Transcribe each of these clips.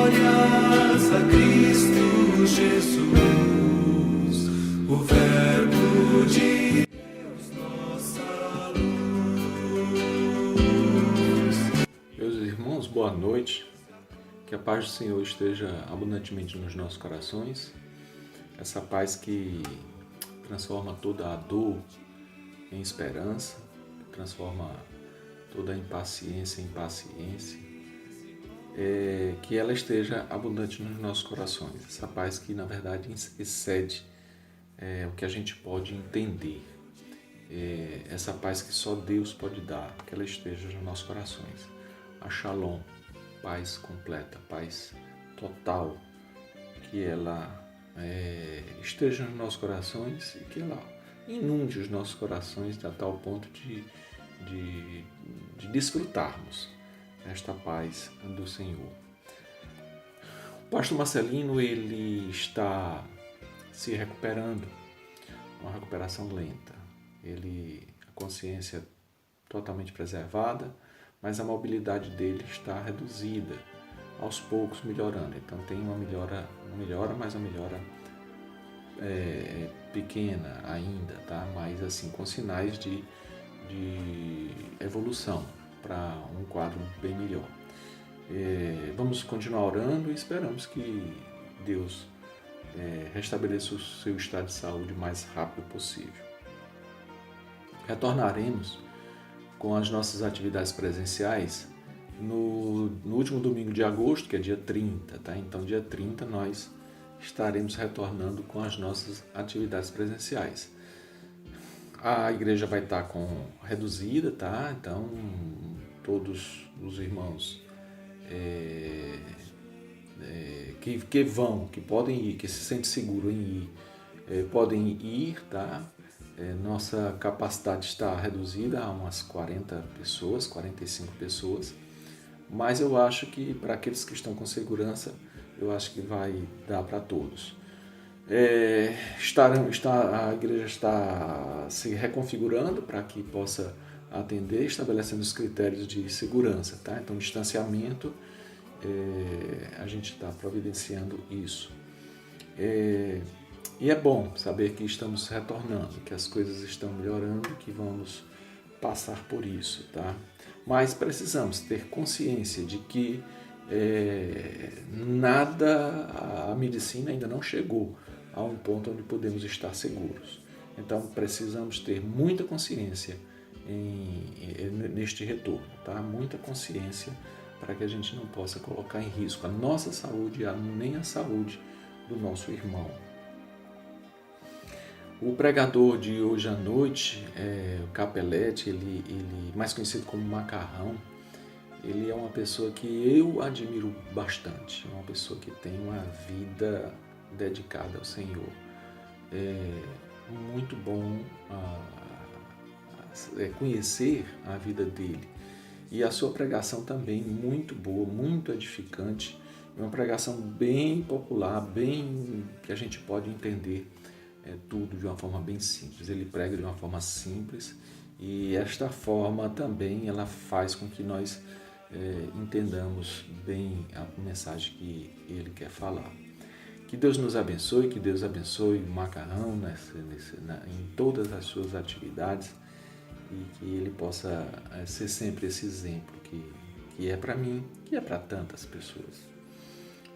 Glórias a Cristo Jesus, o Verbo de Deus, nossa luz. Meus irmãos, boa noite. Que a paz do Senhor esteja abundantemente nos nossos corações. Essa paz que transforma toda a dor em esperança, transforma toda a impaciência em paciência. Que ela esteja abundante nos nossos corações. Essa paz que, na verdade, excede o que a gente pode entender. Essa paz que só Deus pode dar, que ela esteja nos nossos corações. A Shalom, paz completa, paz total, que ela esteja nos nossos corações e que ela inunde os nossos corações a tal ponto de desfrutarmos esta paz do Senhor. O pastor Marcelino, ele está se recuperando, uma recuperação lenta. A consciência totalmente preservada, mas a mobilidade dele está reduzida, aos poucos melhorando. Então tem uma melhora, mas uma melhora pequena ainda, tá? Mas assim, com sinais de evolução para um quadro bem melhor. Vamos continuar orando e esperamos que Deus restabeleça o seu estado de saúde o mais rápido possível. Retornaremos com as nossas atividades presenciais no último domingo de agosto, que é dia 30, tá? Então, dia 30 nós estaremos retornando com as nossas atividades presenciais. A igreja vai estar reduzida, tá? Então, todos os irmãos que podem ir, que se sentem seguros em ir, podem ir, tá? Nossa capacidade está reduzida a umas 40 pessoas, 45 pessoas, mas eu acho que para aqueles que estão com segurança, eu acho que vai dar para todos. A igreja está se reconfigurando para que possa atender, estabelecendo os critérios de segurança, tá? Então, distanciamento, a gente está providenciando isso. E é bom saber que estamos retornando, que as coisas estão melhorando, que vamos passar por isso, tá? Mas precisamos ter consciência de que a medicina ainda não chegou a um ponto onde podemos estar seguros. Então precisamos ter muita consciência neste retorno, tá? Muita consciência para que a gente não possa colocar em risco a nossa saúde nem a saúde do nosso irmão. O pregador de hoje à noite, o Capelete, ele mais conhecido como Macarrão, ele é uma pessoa que eu admiro bastante, é uma pessoa que tem uma vida dedicada ao Senhor. É muito bom conhecer a vida dele. E a sua pregação também muito boa, muito edificante. É uma pregação bem popular, bem que a gente pode entender tudo de uma forma bem simples. Ele prega de uma forma simples e esta forma também ela faz com que nós entendamos bem a mensagem que ele quer falar. Que Deus nos abençoe, que Deus abençoe o Macarrão em todas as suas atividades e que ele possa ser sempre esse exemplo que é para mim, que é para tantas pessoas.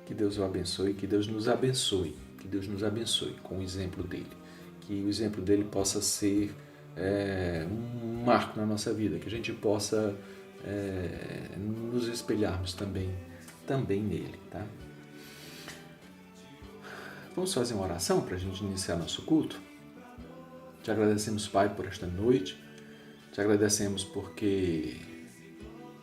Que Deus o abençoe, que Deus nos abençoe, que Deus nos abençoe com o exemplo dele. Que o exemplo dele possa ser um marco na nossa vida, que a gente possa nos espelharmos também nele, tá? Vamos fazer uma oração para a gente iniciar nosso culto? Te agradecemos, Pai, por esta noite. Te agradecemos porque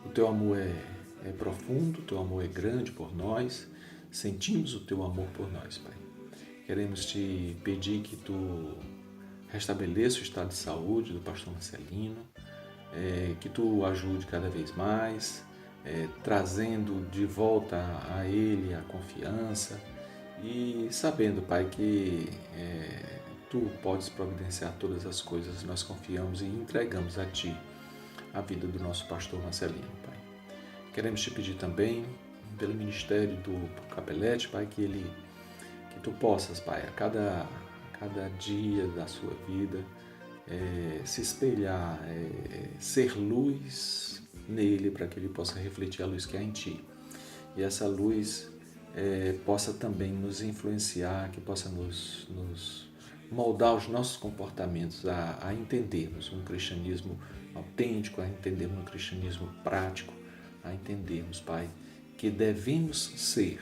o Teu amor é profundo, o Teu amor é grande por nós. Sentimos o Teu amor por nós, Pai. Queremos Te pedir que Tu restabeleça o estado de saúde do pastor Marcelino, que Tu ajude cada vez mais, trazendo de volta a ele a confiança e sabendo, Pai, que Tu podes providenciar todas as coisas, nós confiamos e entregamos a Ti a vida do nosso pastor Marcelino, Pai. Queremos Te pedir também pelo ministério do Capelete, Pai, que Tu possas, Pai, a cada dia da sua vida, se espelhar, ser luz nele, para que ele possa refletir a luz que há em Ti. E essa luz possa também nos influenciar, que possa nos moldar os nossos comportamentos a entendermos um cristianismo autêntico, a entendermos um cristianismo prático, a entendermos, Pai, que devemos ser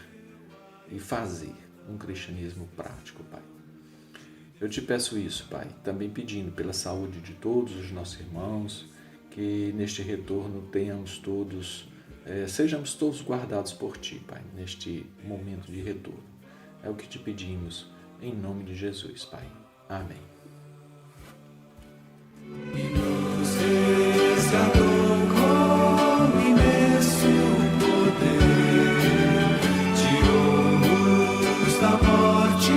e fazer um cristianismo prático, Pai. Eu te peço isso, Pai, também pedindo pela saúde de todos os nossos irmãos, que neste retorno sejamos todos guardados por Ti, Pai, neste momento de retorno. É o que te pedimos, em nome de Jesus, Pai. Amém. E nos resgatou com imenso poder, tirou-nos da morte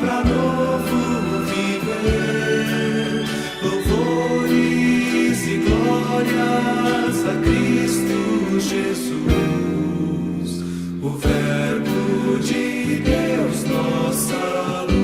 para novo viver. Louvores e glórias a Cristo Jesus, o Verbo de Deus, nossa luz.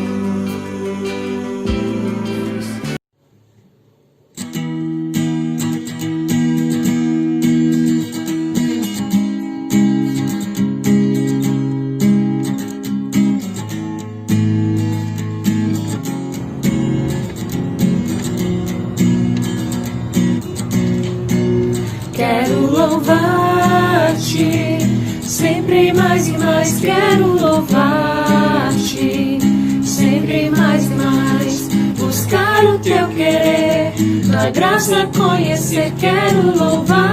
Quero louvar-te, sempre mais e mais quero louvar-te, sempre mais e mais buscar o teu querer, tua graça conhecer, quero louvar-te,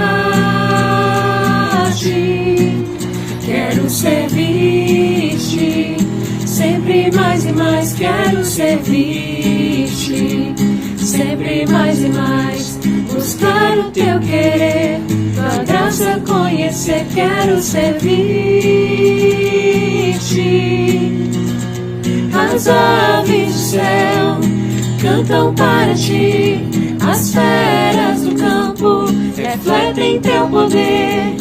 quero servir-te, sempre mais e mais quero servir-te, sempre mais e mais buscar o teu querer, tua graça conhecer, quero servir-te. As aves do céu cantam para ti, as feras do campo refletem teu poder.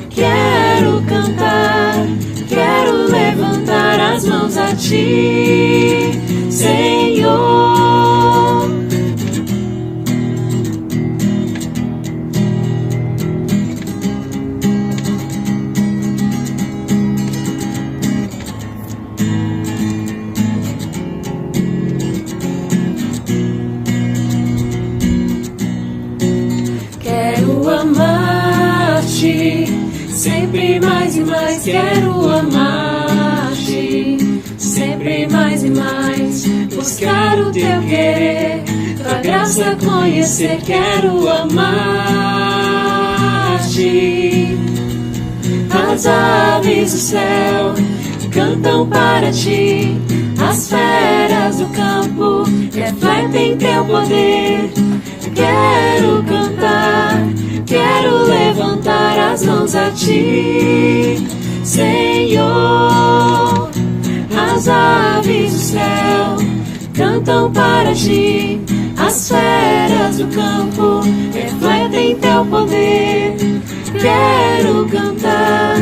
Quero cantar, quero levantar as mãos a ti, Senhor. Amar-te, sempre mais e mais quero amar-te, sempre mais e mais buscar o teu querer, tua graça conhecer, quero amar-te. As aves do céu cantam para ti, as feras do campo refletem teu poder. Quero cantar, quero levantar as mãos a ti, Senhor. As aves do céu cantam para ti, as feras do campo refletem teu poder. Quero cantar,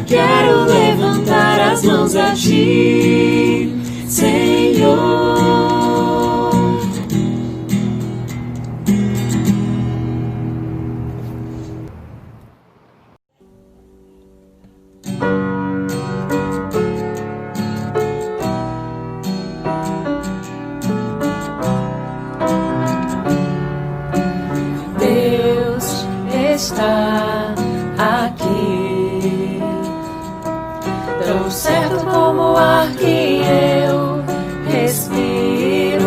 quero levantar as mãos a ti, Senhor. Deus está aqui, tão certo como o ar que eu respiro,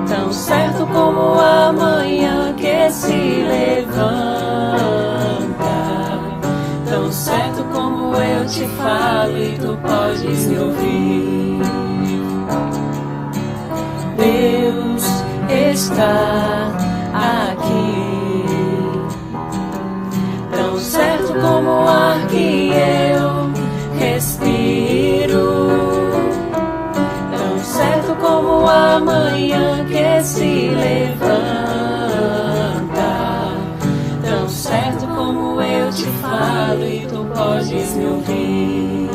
tão certo como a manhã que se levanta, tão certo como eu te falo e tu podes me ouvir. Deus está aqui, tão certo como o ar que eu respiro, tão certo como a manhã que se levanta, tão certo como eu te falo e tu podes me ouvir.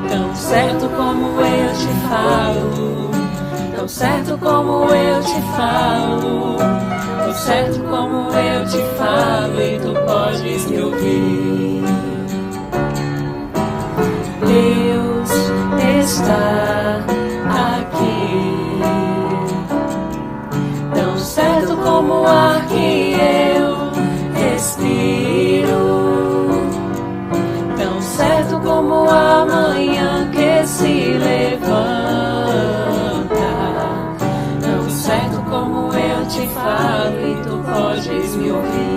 Tão certo como eu te falo, tão certo como eu te falo, tão certo como eu te falo, e tu podes me ouvir. Deus está aqui, tão certo como o ar que eu respiro, tão certo como a manhã que se levanta, tão certo como eu te falo, e tu podes me ouvir.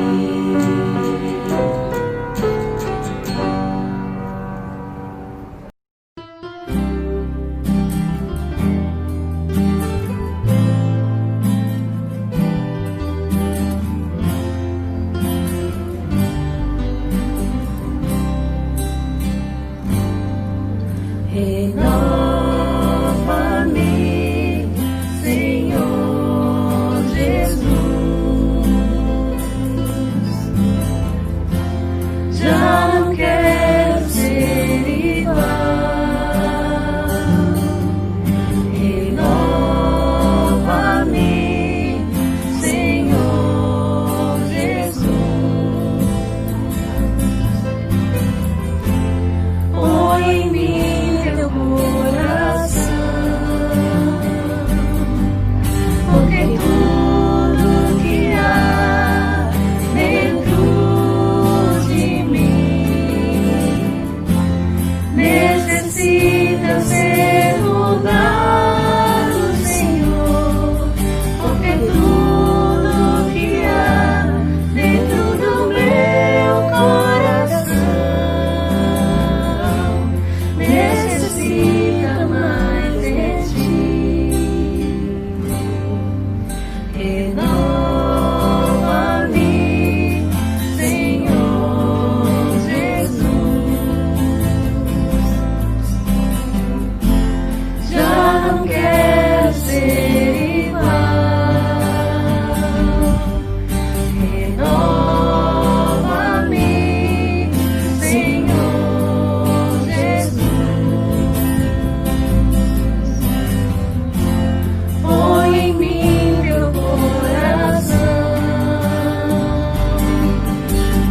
Renova-me, Senhor Jesus. Já não quero ser igual. Renova-me, Senhor Jesus. Põe em mim teu coração, porque tudo que há dentro de mim necessita ser mudado, Senhor, porque tudo que há dentro do meu coração necessita mais de ti. Renova-me, Senhor Jesus. Já não quero ser igual. Renova-me, Senhor Jesus. Põe em mim teu coração,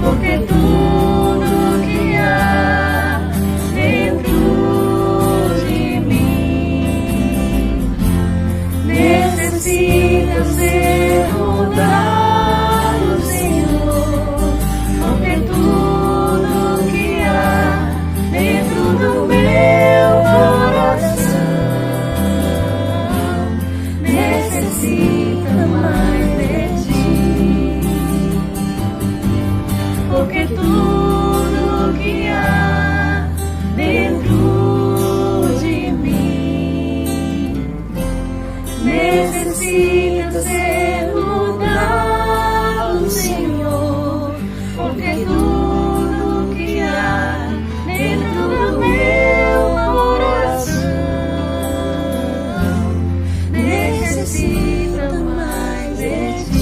porque tudo que há dentro de mim necessita ser mudado, Senhor, porque tudo que há dentro do meu coração necessita mais de ti, porque tudo que há dentro de mim necessita ser mudado, Senhor, porque tudo que há dentro do meu coração necessita mais de ti.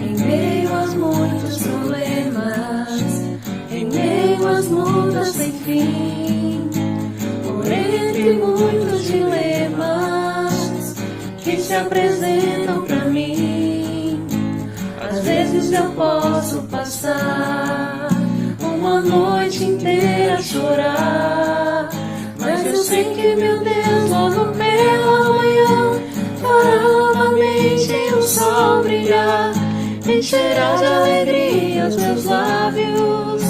Em meio aos muitos problemas, em meio às lutas sem fim, por entre muitos dilemas que se apresentam pra mim, às vezes eu posso passar uma noite inteira a chorar, mas eu sei que meu Deus logo pela manhã fará novamente o sol brilhar, encherá de alegria os meus lábios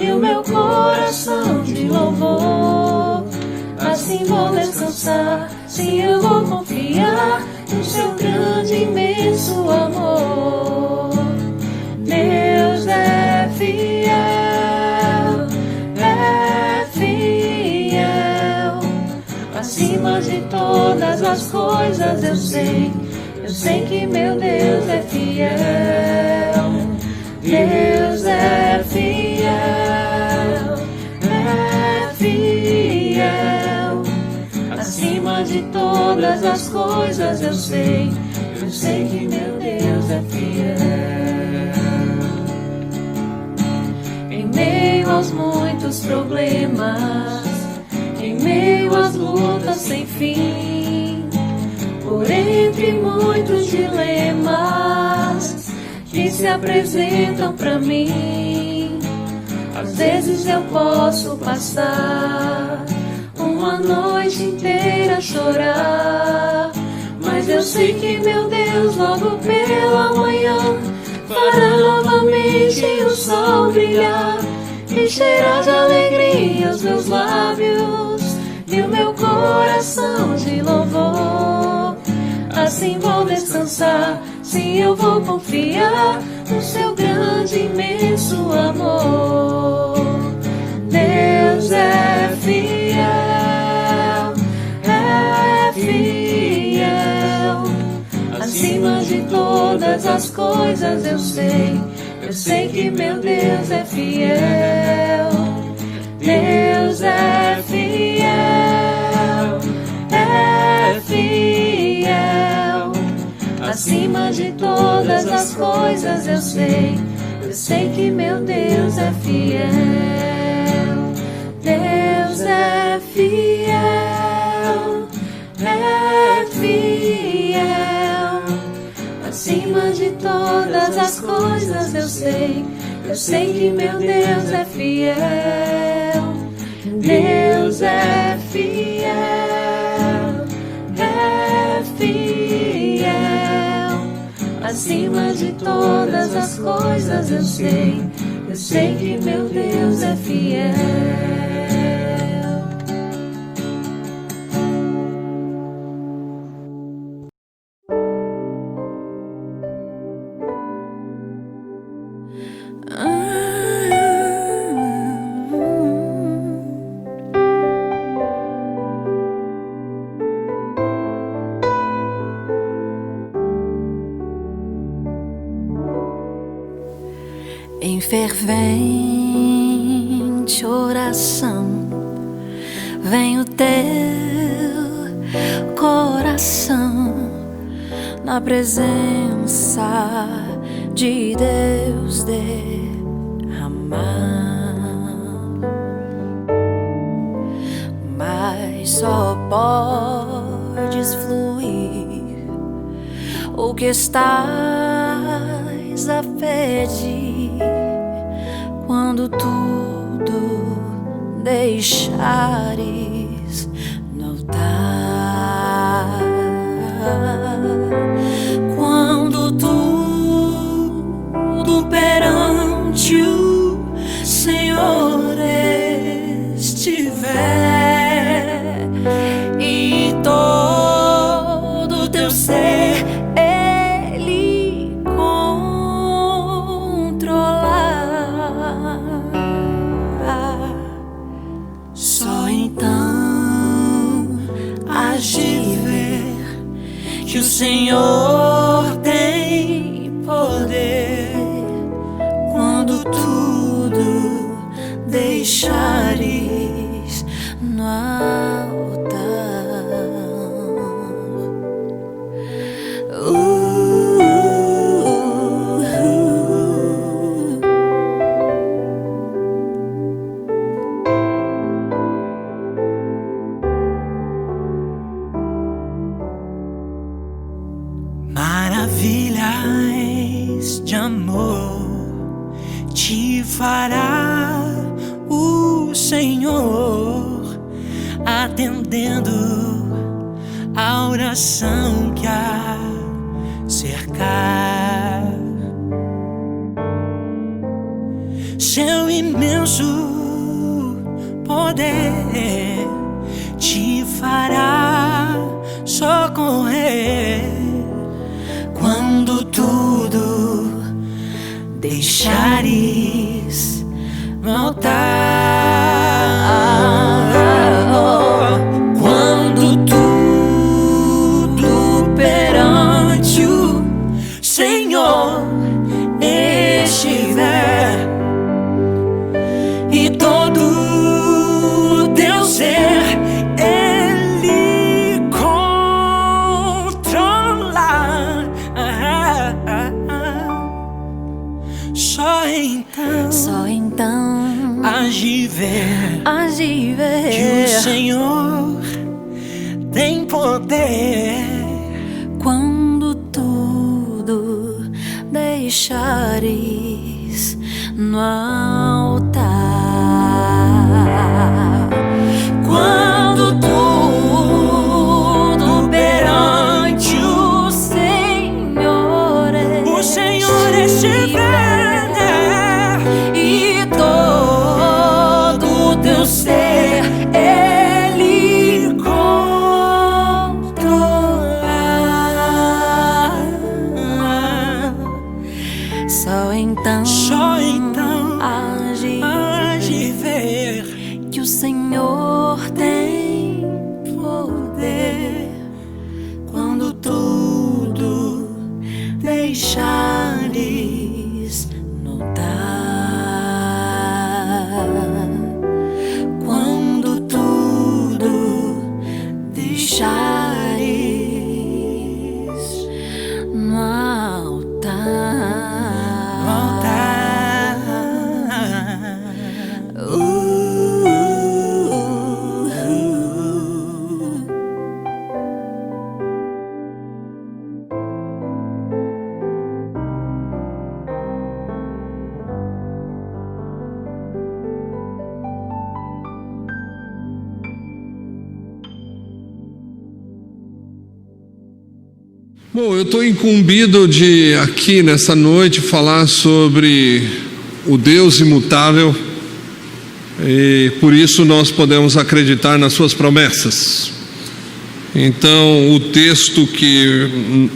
e o meu coração de louvor. Assim vou descansar, sim, eu vou confiar no seu grande e imenso amor. Deus é fiel, acima de todas as coisas eu sei que meu Deus é fiel. Deus é fiel, todas as coisas eu sei que meu Deus é fiel. Em meio aos muitos problemas, em meio às lutas sem fim, por entre muitos dilemas que se apresentam pra mim, às vezes eu posso passar uma noite inteira a chorar, mas eu sei que meu Deus logo pela manhã fará novamente o sol brilhar, encherá de alegria os meus lábios e o meu coração de louvor. Assim vou descansar, sim, eu vou confiar no seu grande e imenso amor. Deus é fiel, é fiel. Acima de todas as coisas eu sei que meu Deus é fiel. Deus é fiel, é fiel. Acima de todas as coisas eu sei que meu Deus é fiel. Deus é fiel, é fiel. Acima de todas as coisas eu sei que meu Deus é fiel. Deus é fiel, é fiel. Acima de todas as coisas eu sei que meu Deus é fiel. Em fervente oração vem o teu coração na presença de Deus derramar, mas só podes fluir o que estás a pedir quando tudo deixares no altar. Quando tudo perante o Senhor estiver e todo teu ser Ele controlar, só então hás de ver que o Senhor tem poder quando tudo deixares no altar. Maravilhas de amor te fará o Senhor, atendendo a oração que a cercar. Seu imenso poder te fará socorrer quando tudo deixares no altar. Quando tudo perante o Senhor estiver e todo teu ser Ele controlar, hás de que o ver Senhor tem poder. quando tudo deixares no altar. Quando tudo perante o Senhor estiver, e todo o teu ser Ele controlar, só então hás de ver que o Senhor tem poder quando tudo deixares notar. Quando tudo deixares no altar. Bom, eu estou incumbido de aqui nessa noite falar sobre o Deus imutável, e por isso nós podemos acreditar nas suas promessas. Então, o texto que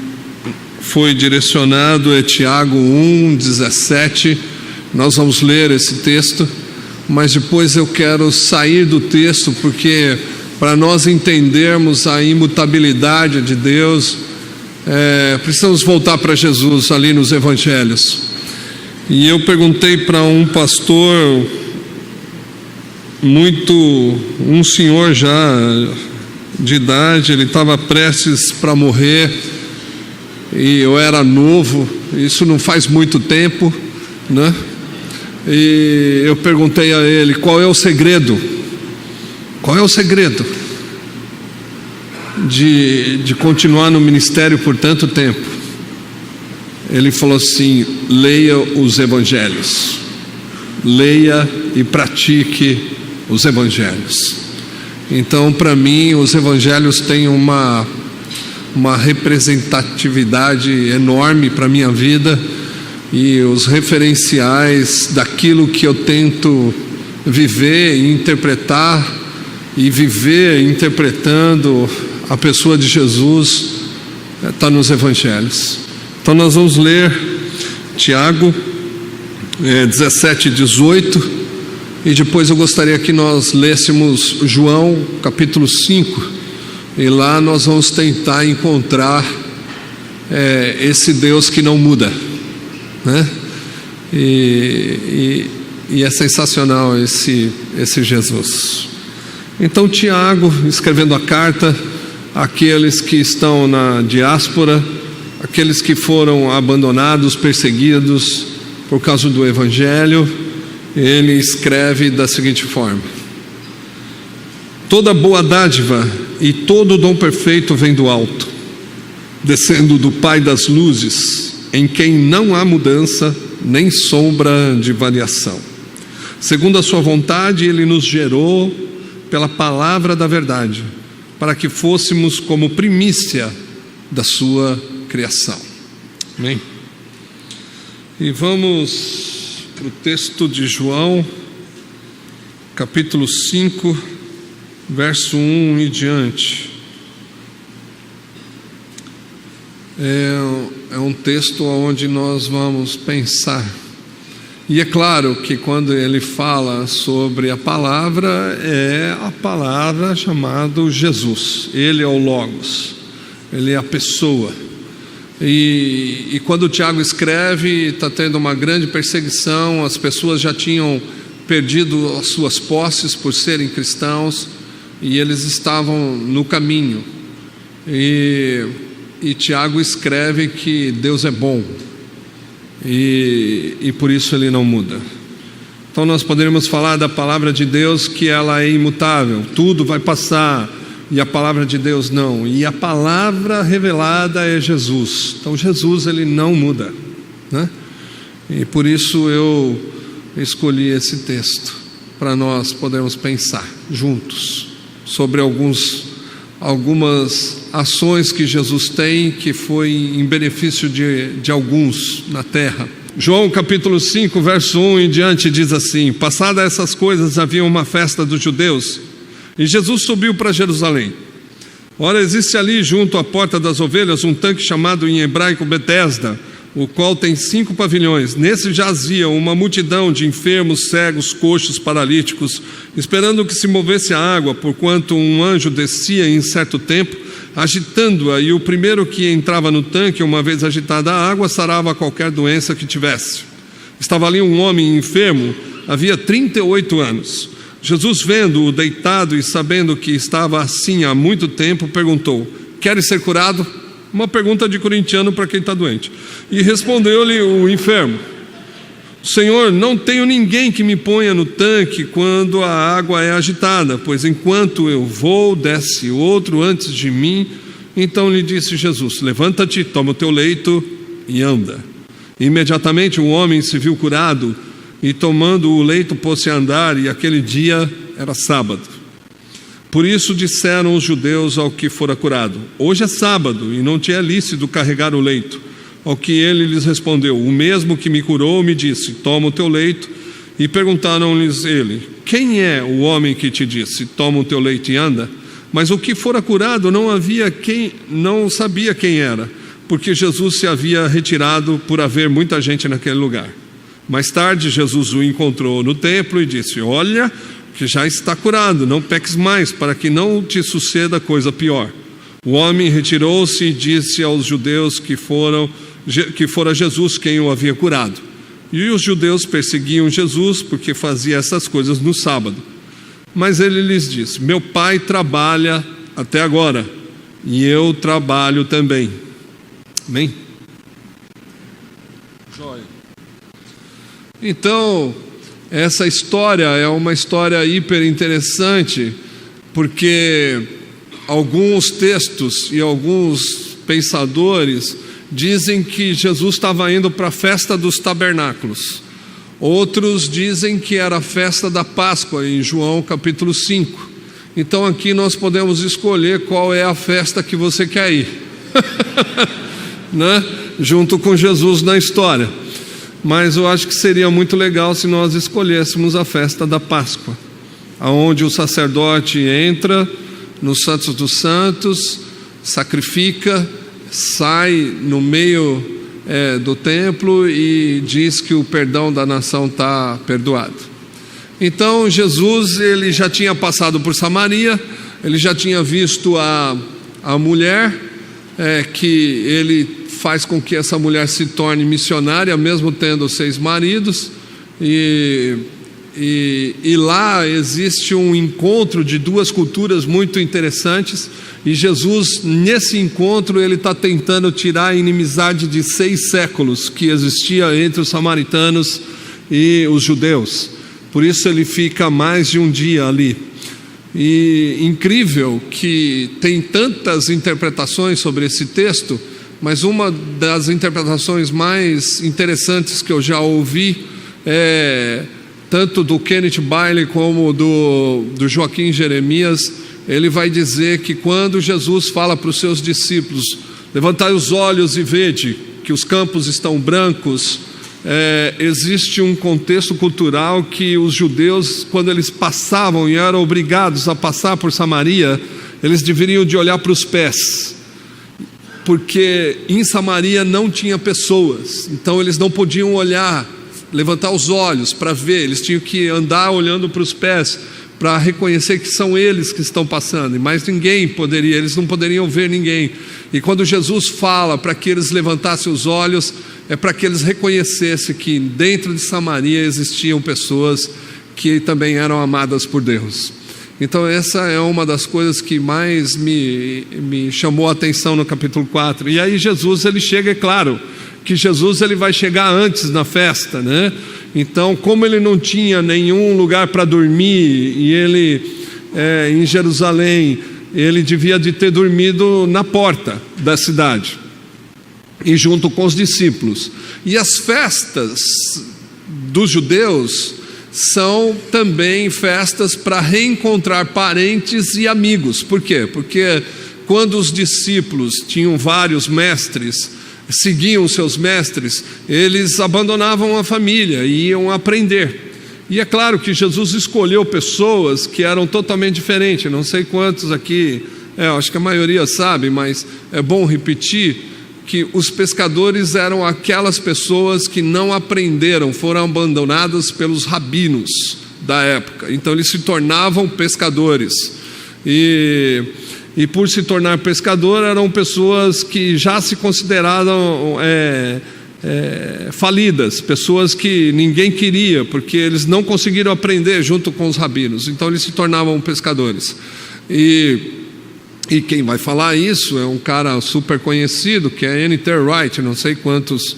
foi direcionado é Tiago 1:17. Nós vamos ler esse texto, mas depois eu quero sair do texto, porque para nós entendermos a imutabilidade de Deus, precisamos voltar para Jesus ali nos evangelhos. E eu perguntei para um pastor, um senhor já de idade, ele estava prestes para morrer, e eu era novo, isso não faz muito tempo, né? E eu perguntei a ele: qual é o segredo? Qual é o segredo de continuar no ministério por tanto tempo? Ele falou assim: leia os evangelhos, leia e pratique os evangelhos. Então, para mim, os evangelhos têm uma representatividade enorme para a minha vida, e os referenciais daquilo que eu tento viver e interpretar, e viver interpretando a pessoa de Jesus, está nos evangelhos. Então nós vamos ler Tiago 17:18, e depois eu gostaria que nós lêssemos João capítulo 5, e lá nós vamos tentar encontrar esse Deus que não muda, né? E é sensacional esse Jesus. Então Tiago, escrevendo a carta àqueles que estão na diáspora, aqueles que foram abandonados, perseguidos por causa do Evangelho, ele escreve da seguinte forma: toda boa dádiva e todo dom perfeito vem do alto, descendo do Pai das luzes, em quem não há mudança nem sombra de variação. Segundo a sua vontade, ele nos gerou pela palavra da verdade, para que fôssemos como primícia da sua criação. Amém? E vamos para o texto de João, capítulo 5, verso 1 e diante. É um texto onde nós vamos pensar. E é claro que quando ele fala sobre a palavra, é a palavra chamada Jesus. Ele é o Logos, ele é a pessoa. E quando o Tiago escreve, está tendo uma grande perseguição, as pessoas já tinham perdido as suas posses por serem cristãos, e eles estavam no caminho. E Tiago escreve que Deus é bom, e por isso ele não muda. Então nós poderíamos falar da palavra de Deus que ela é imutável, tudo vai passar, e a palavra de Deus não. E a palavra revelada é Jesus. Então Jesus, ele não muda, né? E por isso eu escolhi esse texto, para nós podermos pensar juntos sobre algumas ações que Jesus tem, que foi em benefício de alguns na terra. João capítulo 5, verso 1 em diante diz assim: passadas essas coisas, havia uma festa dos judeus, e Jesus subiu para Jerusalém. Ora, existe ali junto à porta das ovelhas um tanque chamado em hebraico Betesda, o qual tem 5 pavilhões. Nesse jazia uma multidão de enfermos, cegos, coxos, paralíticos, esperando que se movesse a água, porquanto um anjo descia em certo tempo, agitando-a, e o primeiro que entrava no tanque, uma vez agitada a água, sarava qualquer doença que tivesse. Estava ali um homem enfermo, havia 38 anos. Jesus, vendo-o deitado e sabendo que estava assim há muito tempo, perguntou: queres ser curado? Uma pergunta de corintiano para quem está doente. E respondeu-lhe o enfermo: Senhor, não tenho ninguém que me ponha no tanque quando a água é agitada, pois enquanto eu vou, desce outro antes de mim. Então lhe disse Jesus: levanta-te, toma o teu leito e anda. Imediatamente o homem se viu curado, e tomando o leito pôs-se a andar, e aquele dia era sábado. Por isso disseram os judeus ao que fora curado: hoje é sábado, e não te é lícito carregar o leito. Ao que ele lhes respondeu: o mesmo que me curou me disse: toma o teu leito. E perguntaram-lhes ele: quem é o homem que te disse: toma o teu leito e anda? Mas o que fora curado não sabia quem era, porque Jesus se havia retirado por haver muita gente naquele lugar. Mais tarde Jesus o encontrou no templo e disse: olha, que já está curado, não peques mais, para que não te suceda coisa pior. O homem retirou-se e disse aos judeus que fora Jesus quem o havia curado. E os judeus perseguiam Jesus porque fazia essas coisas no sábado. Mas ele lhes disse: meu pai trabalha até agora, e eu trabalho também. Amém? Joia. Então, essa história é uma história hiper interessante, porque alguns textos e alguns pensadores dizem que Jesus estava indo para a festa dos tabernáculos. Outros dizem que era a festa da Páscoa, em João capítulo 5. Então aqui nós podemos escolher qual é a festa que você quer ir, né? Junto com Jesus na história. Mas eu acho que seria muito legal se nós escolhêssemos a festa da Páscoa, onde o sacerdote entra no Santos dos Santos, sacrifica, sai no meio do templo e diz que o perdão da nação está perdoado. Então Jesus, ele já tinha passado por Samaria, ele já tinha visto a mulher, que ele faz com que essa mulher se torne missionária, mesmo tendo 6 maridos, e lá existe um encontro de 2 culturas muito interessantes, e Jesus, nesse encontro, ele está tentando tirar a inimizade de 6 séculos que existia entre os samaritanos e os judeus. Por isso ele fica mais de um dia ali. E incrível que tem tantas interpretações sobre esse texto, mas uma das interpretações mais interessantes que eu já ouvi tanto do Kenneth Bailey como do Joaquim Jeremias. Ele vai dizer que quando Jesus fala para os seus discípulos: levantai os olhos e vede que os campos estão brancos, existe um contexto cultural que os judeus, quando eles passavam e eram obrigados a passar por Samaria, eles deveriam de olhar para os pés, porque em Samaria não tinha pessoas, então eles não podiam olhar, levantar os olhos para ver, eles tinham que andar olhando para os pés, para reconhecer que são eles que estão passando, e mais ninguém poderia, eles não poderiam ver ninguém. E quando Jesus fala para que eles levantassem os olhos, é para que eles reconhecessem que dentro de Samaria existiam pessoas que também eram amadas por Deus. Então essa é uma das coisas que mais me chamou a atenção no capítulo 4. E aí Jesus, ele chega, é claro, que Jesus ele vai chegar antes na festa, né? Então, como ele não tinha nenhum lugar para dormir, e ele, em Jerusalém, ele devia de ter dormido na porta da cidade, e junto com os discípulos. E as festas dos judeus são também festas para reencontrar parentes e amigos. Por quê? Porque quando os discípulos tinham vários mestres, seguiam seus mestres, eles abandonavam a família e iam aprender. E é claro que Jesus escolheu pessoas que eram totalmente diferentes. Não sei quantos aqui, acho que a maioria sabe, mas é bom repetir que os pescadores eram aquelas pessoas que não aprenderam, foram abandonadas pelos rabinos da época. Então eles se tornavam pescadores. E por se tornar pescador, eram pessoas que já se consideraram falidas, pessoas que ninguém queria, porque eles não conseguiram aprender junto com os rabinos. Então eles se tornavam pescadores. E quem vai falar isso é um cara super conhecido, que é N.T. Wright. Não sei quantos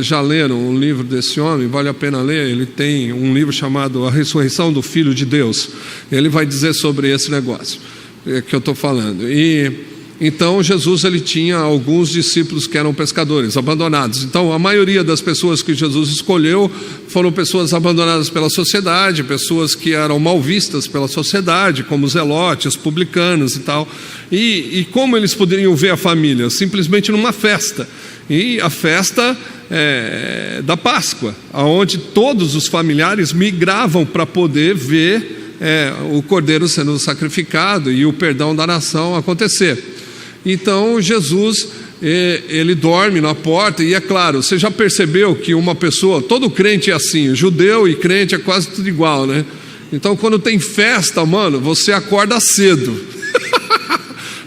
já leram um livro desse homem, vale a pena ler. Ele tem um livro chamado A Ressurreição do Filho de Deus. Ele vai dizer sobre esse negócio que eu estou falando. Então Jesus ele tinha alguns discípulos que eram pescadores, abandonados. Então a maioria das pessoas que Jesus escolheu foram pessoas abandonadas pela sociedade, pessoas que eram mal vistas pela sociedade, como zelotes, publicanos e tal. E como eles poderiam ver a família? Simplesmente numa festa. E a festa da Páscoa, onde todos os familiares migravam para poder ver o cordeiro sendo sacrificado e o perdão da nação acontecer. Então Jesus, ele dorme na porta. E é claro, você já percebeu que uma pessoa, todo crente é assim, judeu e crente é quase tudo igual, né? Então quando tem festa, mano, você acorda cedo.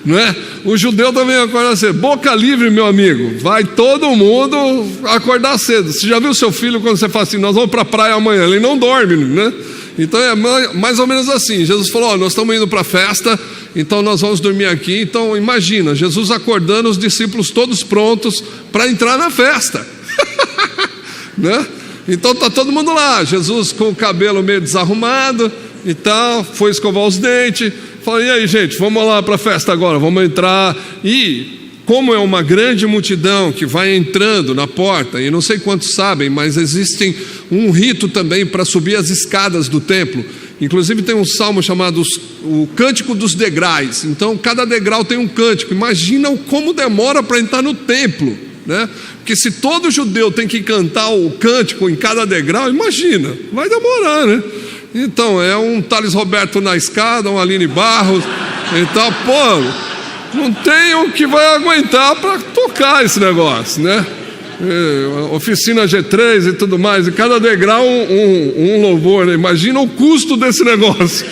Não é? O judeu também acorda cedo. Boca livre, meu amigo, vai todo mundo acordar cedo. Você já viu seu filho quando você fala assim, nós vamos para a praia amanhã? Ele não dorme, né? Então é mais ou menos assim. Jesus falou, nós estamos indo para a festa, então nós vamos dormir aqui. Então imagina, Jesus acordando os discípulos todos prontos para entrar na festa. Né? Então está todo mundo lá, Jesus com o cabelo meio desarrumado e tal, foi escovar os dentes, falou, e aí gente, vamos lá para a festa agora, vamos entrar. E como é uma grande multidão que vai entrando na porta, e não sei quantos sabem, mas existe um rito também para subir as escadas do templo. Inclusive tem um salmo chamado o Cântico dos Degraus. Então cada degrau tem um cântico. Imagina como demora para entrar no templo, né? Porque se todo judeu tem que cantar o cântico em cada degrau, imagina, vai demorar, né? Então é um Thales Roberto na escada, um Aline Barros. Então, não tem o que vai aguentar para tocar esse negócio, né? Oficina G3 e tudo mais, e cada degrau um louvor, né? Imagina o custo desse negócio.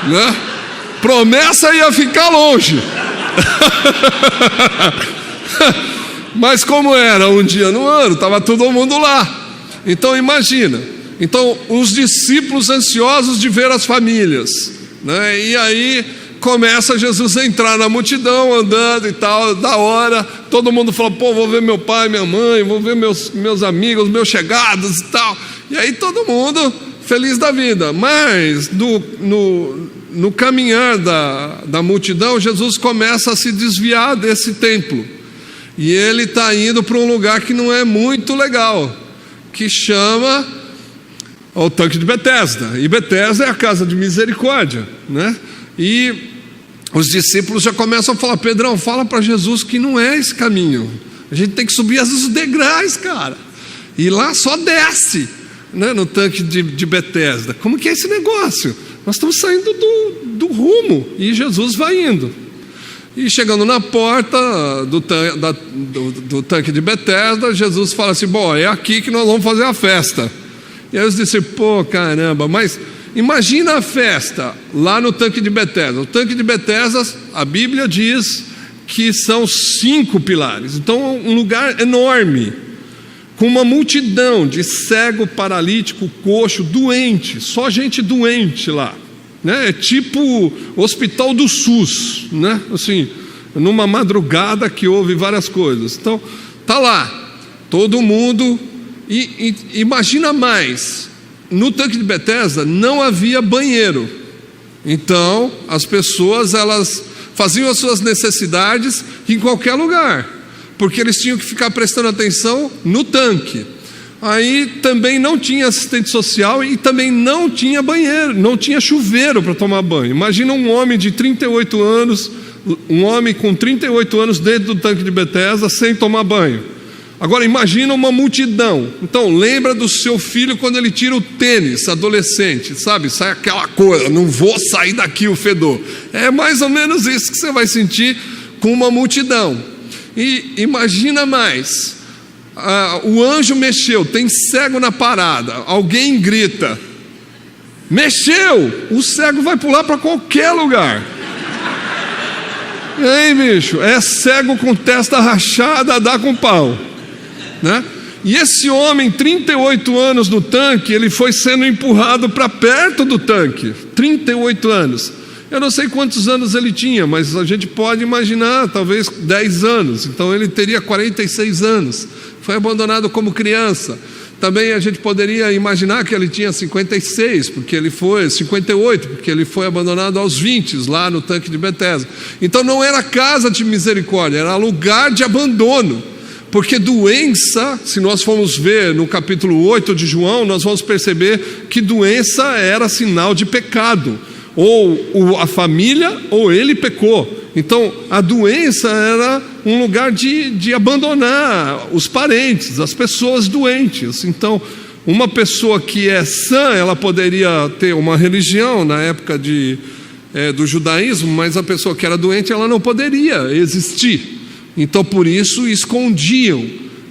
Né? Promessa ia ficar longe. Mas como era um dia no ano, estava todo mundo lá. Então imagina. Então os discípulos ansiosos de ver as famílias, né? E aí começa Jesus a entrar na multidão, andando e tal, da hora, todo mundo fala, vou ver meu pai, minha mãe, vou ver meus amigos, meus chegados e tal. E aí todo mundo feliz da vida. Mas no caminhar da multidão, Jesus começa a se desviar desse templo. E ele está indo para um lugar que não é muito legal, que chama o Tanque de Betesda. E Betesda é a casa de misericórdia, né? E os discípulos já começam a falar, Pedrão, fala para Jesus que não é esse caminho. A gente tem que subir os degraus, cara. E lá só desce, né, no tanque de Betesda. Como que é esse negócio? Nós estamos saindo do rumo. E Jesus vai indo. E chegando na porta do tanque de Betesda, Jesus fala assim, é aqui que nós vamos fazer a festa. E aí os discípulos, caramba, mas imagina a festa lá no tanque de Betesda. O tanque de Betesda, a Bíblia diz que são 5 pilares. Então um lugar enorme, com uma multidão de cego, paralítico, coxo, doente, só gente doente lá, né? É tipo hospital do SUS, né? Assim, numa madrugada que houve várias coisas. Então Está lá, todo mundo. E imagina mais, no tanque de Betesda não havia banheiro. Então as pessoas, elas faziam as suas necessidades em qualquer lugar, porque eles tinham que ficar prestando atenção no tanque. Aí também não tinha assistente social e também não tinha banheiro, não tinha chuveiro para tomar banho. Imagina um homem de 38 anos, um homem com 38 anos dentro do tanque de Betesda sem tomar banho. Agora imagina uma multidão. Então lembra do seu filho quando ele tira o tênis, adolescente, sabe? Sai aquela coisa, não vou sair daqui o fedor. É mais ou menos isso que você vai sentir com uma multidão. E imagina mais, o anjo mexeu, tem cego na parada, alguém grita, mexeu, o cego vai pular para qualquer lugar. Ei, bicho, é cego com testa rachada, dá com pau, né? E esse homem, 38 anos no tanque, ele foi sendo empurrado para perto do tanque. 38 anos. Eu não sei quantos anos ele tinha, mas a gente pode imaginar, talvez 10 anos. Então ele teria 46 anos. Foi abandonado como criança. Também a gente poderia imaginar que ele tinha 56, porque ele foi 58, porque ele foi abandonado aos 20 lá no tanque de Betesda. Então não era casa de misericórdia, era lugar de abandono. Porque doença, se nós formos ver no capítulo 8 de João, nós vamos perceber que doença era sinal de pecado. Ou a família, ou ele pecou. Então a doença era um lugar de abandonar os parentes, as pessoas doentes. Então uma pessoa que é sã, ela poderia ter uma religião na época do judaísmo, mas a pessoa que era doente, ela não poderia existir. Então por isso escondiam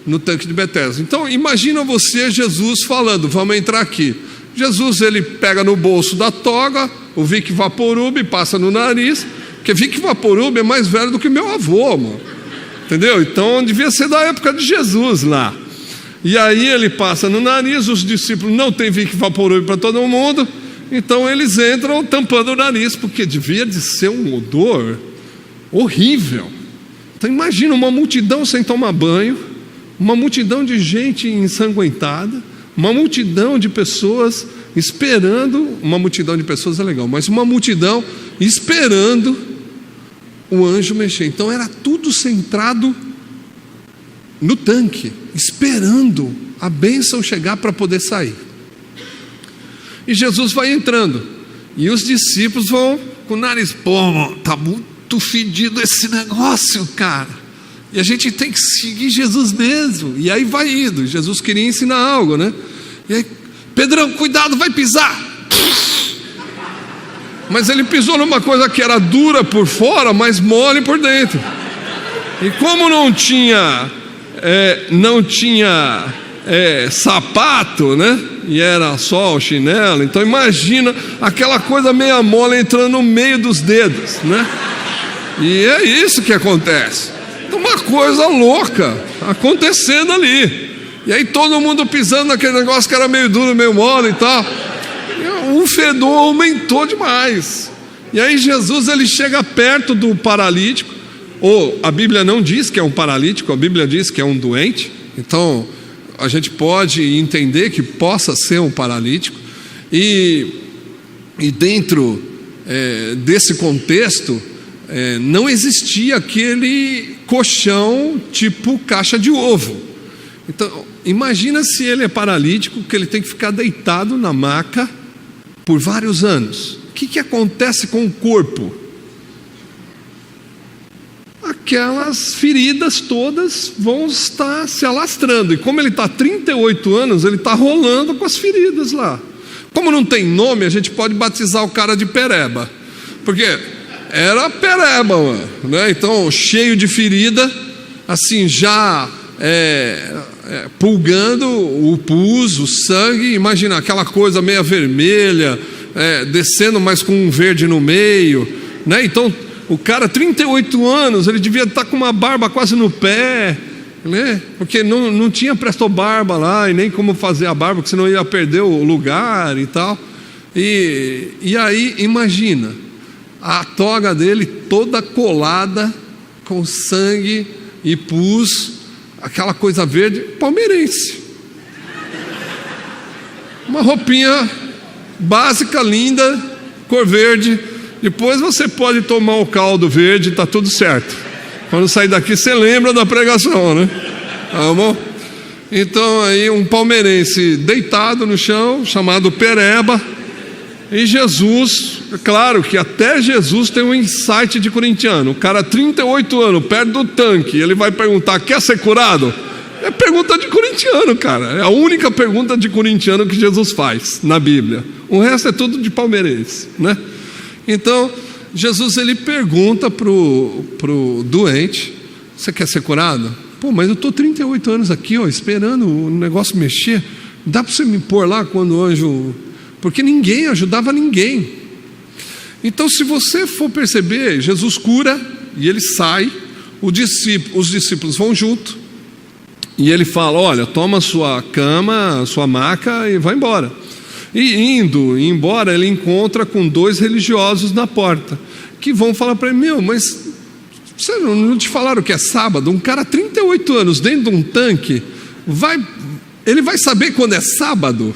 no tanque de Betesda. Então imagina você, Jesus falando, vamos entrar aqui. Jesus, ele pega no bolso da toga o Vic Vaporub, passa no nariz, porque Vic Vaporub é mais velho do que meu avô, mano. Entendeu? Então devia ser da época de Jesus lá. E aí ele passa no nariz, os discípulos não tem Vic Vaporub para todo mundo, então eles entram tampando o nariz, porque devia de ser um odor horrível. Então imagina uma multidão sem tomar banho, uma multidão de gente ensanguentada, uma multidão de pessoas esperando, uma multidão de pessoas é legal, mas uma multidão esperando o anjo mexer. Então era tudo centrado no tanque, esperando a bênção chegar para poder sair. E Jesus vai entrando, e os discípulos vão com o nariz, pô, tá muito fedido esse negócio, cara, e a gente tem que seguir Jesus mesmo. E aí vai indo, Jesus queria ensinar algo, né? E aí, Pedrão, cuidado, vai pisar. Mas ele pisou numa coisa que era dura por fora, mas mole por dentro. E como não tinha sapato, né? E era só o chinelo, então imagina aquela coisa meia mole entrando no meio dos dedos, né? E é isso que acontece. Uma coisa louca acontecendo ali. E aí todo mundo pisando naquele negócio que era meio duro, meio mole e tal. E o fedor aumentou demais. E aí Jesus, ele chega perto do paralítico. Ou a Bíblia não diz que é um paralítico, a Bíblia diz que é um doente. Então a gente pode entender que possa ser um paralítico. E dentro desse contexto, não existia aquele colchão tipo caixa de ovo. Então imagina se ele é paralítico, que ele tem que ficar deitado na maca por vários anos. O que acontece com o corpo? Aquelas feridas todas vão estar se alastrando. E como ele está há 38 anos, ele está rolando com as feridas lá. Como não tem nome, a gente pode batizar o cara de Pereba, porque era Pereba, mano, né? Então cheio de ferida, assim, já pulgando o pus, o sangue. Imagina aquela coisa meia vermelha, descendo, mas com um verde no meio, né? Então o cara, 38 anos, ele devia estar com uma barba quase no pé, né? Porque não tinha presto-barba lá, e nem como fazer a barba, porque senão ia perder o lugar e tal. E aí imagina a toga dele toda colada com sangue e pus, aquela coisa verde, palmeirense. Uma roupinha básica, linda, cor verde. Depois você pode tomar o caldo verde, está tudo certo. Quando sair daqui você lembra da pregação, né? Tá bom? Então aí um palmeirense deitado no chão, chamado Pereba. E Jesus, claro que até Jesus tem um insight de corintiano. O cara 38 anos, perto do tanque, ele vai perguntar, quer ser curado? É pergunta de corintiano, cara. É a única pergunta de corintiano que Jesus faz na Bíblia. O resto é tudo de palmeirense, né? Então, Jesus ele pergunta pro doente, você quer ser curado? Pô, mas eu estou 38 anos aqui, ó, esperando o negócio mexer. Dá para você me pôr lá quando o anjo... Porque ninguém ajudava ninguém. Então, se você for perceber, Jesus cura e ele sai, os discípulos vão junto. E ele fala, olha, toma a sua cama, a sua maca e vai embora. E indo embora, ele encontra com 2 religiosos na porta, que vão falar para ele, mas você não te falaram que é sábado? Um cara 38 anos dentro de um tanque, ele vai saber quando é sábado?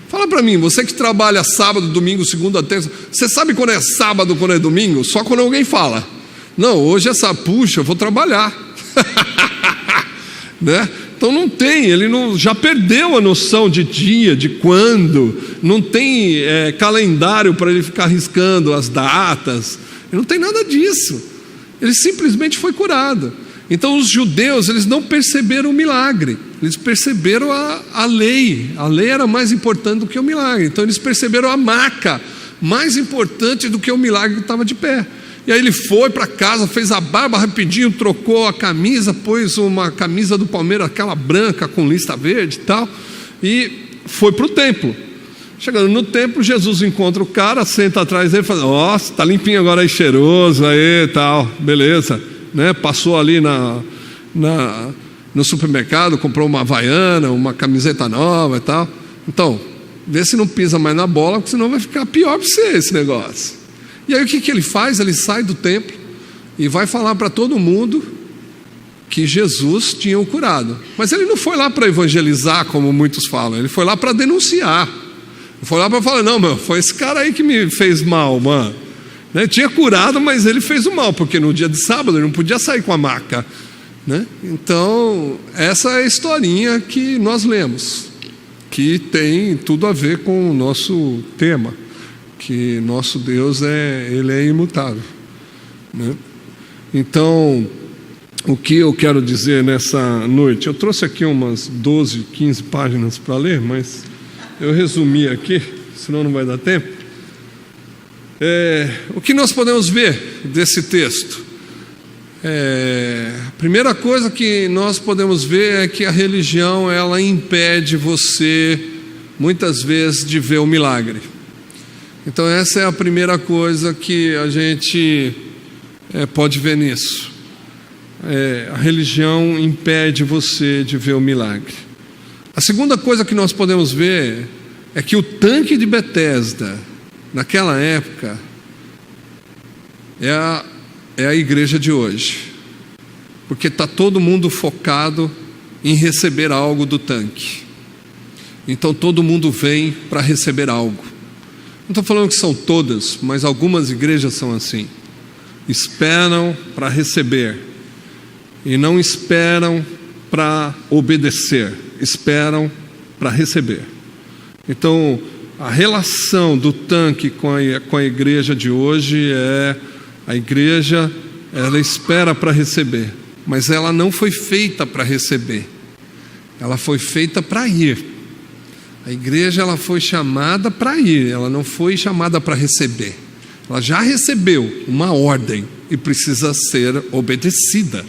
Fala para mim, você que trabalha sábado, domingo, segunda, terça, você sabe quando é sábado, quando é domingo? Só quando alguém fala. Não, hoje é sábado, puxa, eu vou trabalhar. Né? Então não tem, ele já perdeu a noção de dia, de quando, não tem calendário para ele ficar riscando as datas, ele não tem nada disso, ele simplesmente foi curado. Então os judeus, eles não perceberam o milagre, eles perceberam a lei era mais importante do que o milagre, então eles perceberam a maca mais importante do que o milagre que estava de pé. E aí ele foi para casa, fez a barba rapidinho, trocou a camisa, pôs uma camisa do Palmeiras, aquela branca com lista verde e tal, e foi para o templo. Chegando no templo, Jesus encontra o cara, senta atrás dele e fala, nossa, está limpinho agora aí, cheiroso aí e tal, beleza, né? Passou ali no supermercado, comprou uma havaiana, uma camiseta nova e tal. Então, vê se não pisa mais na bola, porque senão vai ficar pior para você esse negócio. E aí o que ele faz? Ele sai do templo e vai falar para todo mundo que Jesus tinha o curado. Mas ele não foi lá para evangelizar, como muitos falam, ele foi lá para denunciar. Ele foi lá para falar, não, meu, foi esse cara aí que me fez mal, mano. Né? Tinha curado, mas ele fez o mal, porque no dia de sábado ele não podia sair com a maca. Né? Então, essa é a historinha que nós lemos, que tem tudo a ver com o nosso tema, que nosso Deus ele é imutável, né? Então, o que eu quero dizer nessa noite, eu trouxe aqui umas 12, 15 páginas para ler, mas eu resumi aqui, senão não vai dar tempo. O que nós podemos ver desse texto? A primeira coisa que nós podemos ver é que a religião, ela impede você, muitas vezes, de ver o milagre. Então essa é a primeira coisa que a gente pode ver nisso. A religião impede você de ver o milagre. A segunda coisa que nós podemos ver é que o tanque de Betesda, naquela época, é a igreja de hoje. Porque está todo mundo focado em receber algo do tanque. Então todo mundo vem para receber algo. Não estou falando que são todas, mas algumas igrejas são assim. Esperam para receber e não esperam para obedecer, esperam para receber. Então, a relação do tanque com a igreja de hoje é: a igreja, ela espera para receber, mas ela não foi feita para receber, ela foi feita para ir. A igreja, ela foi chamada para ir, ela não foi chamada para receber. Ela já recebeu uma ordem e precisa ser obedecida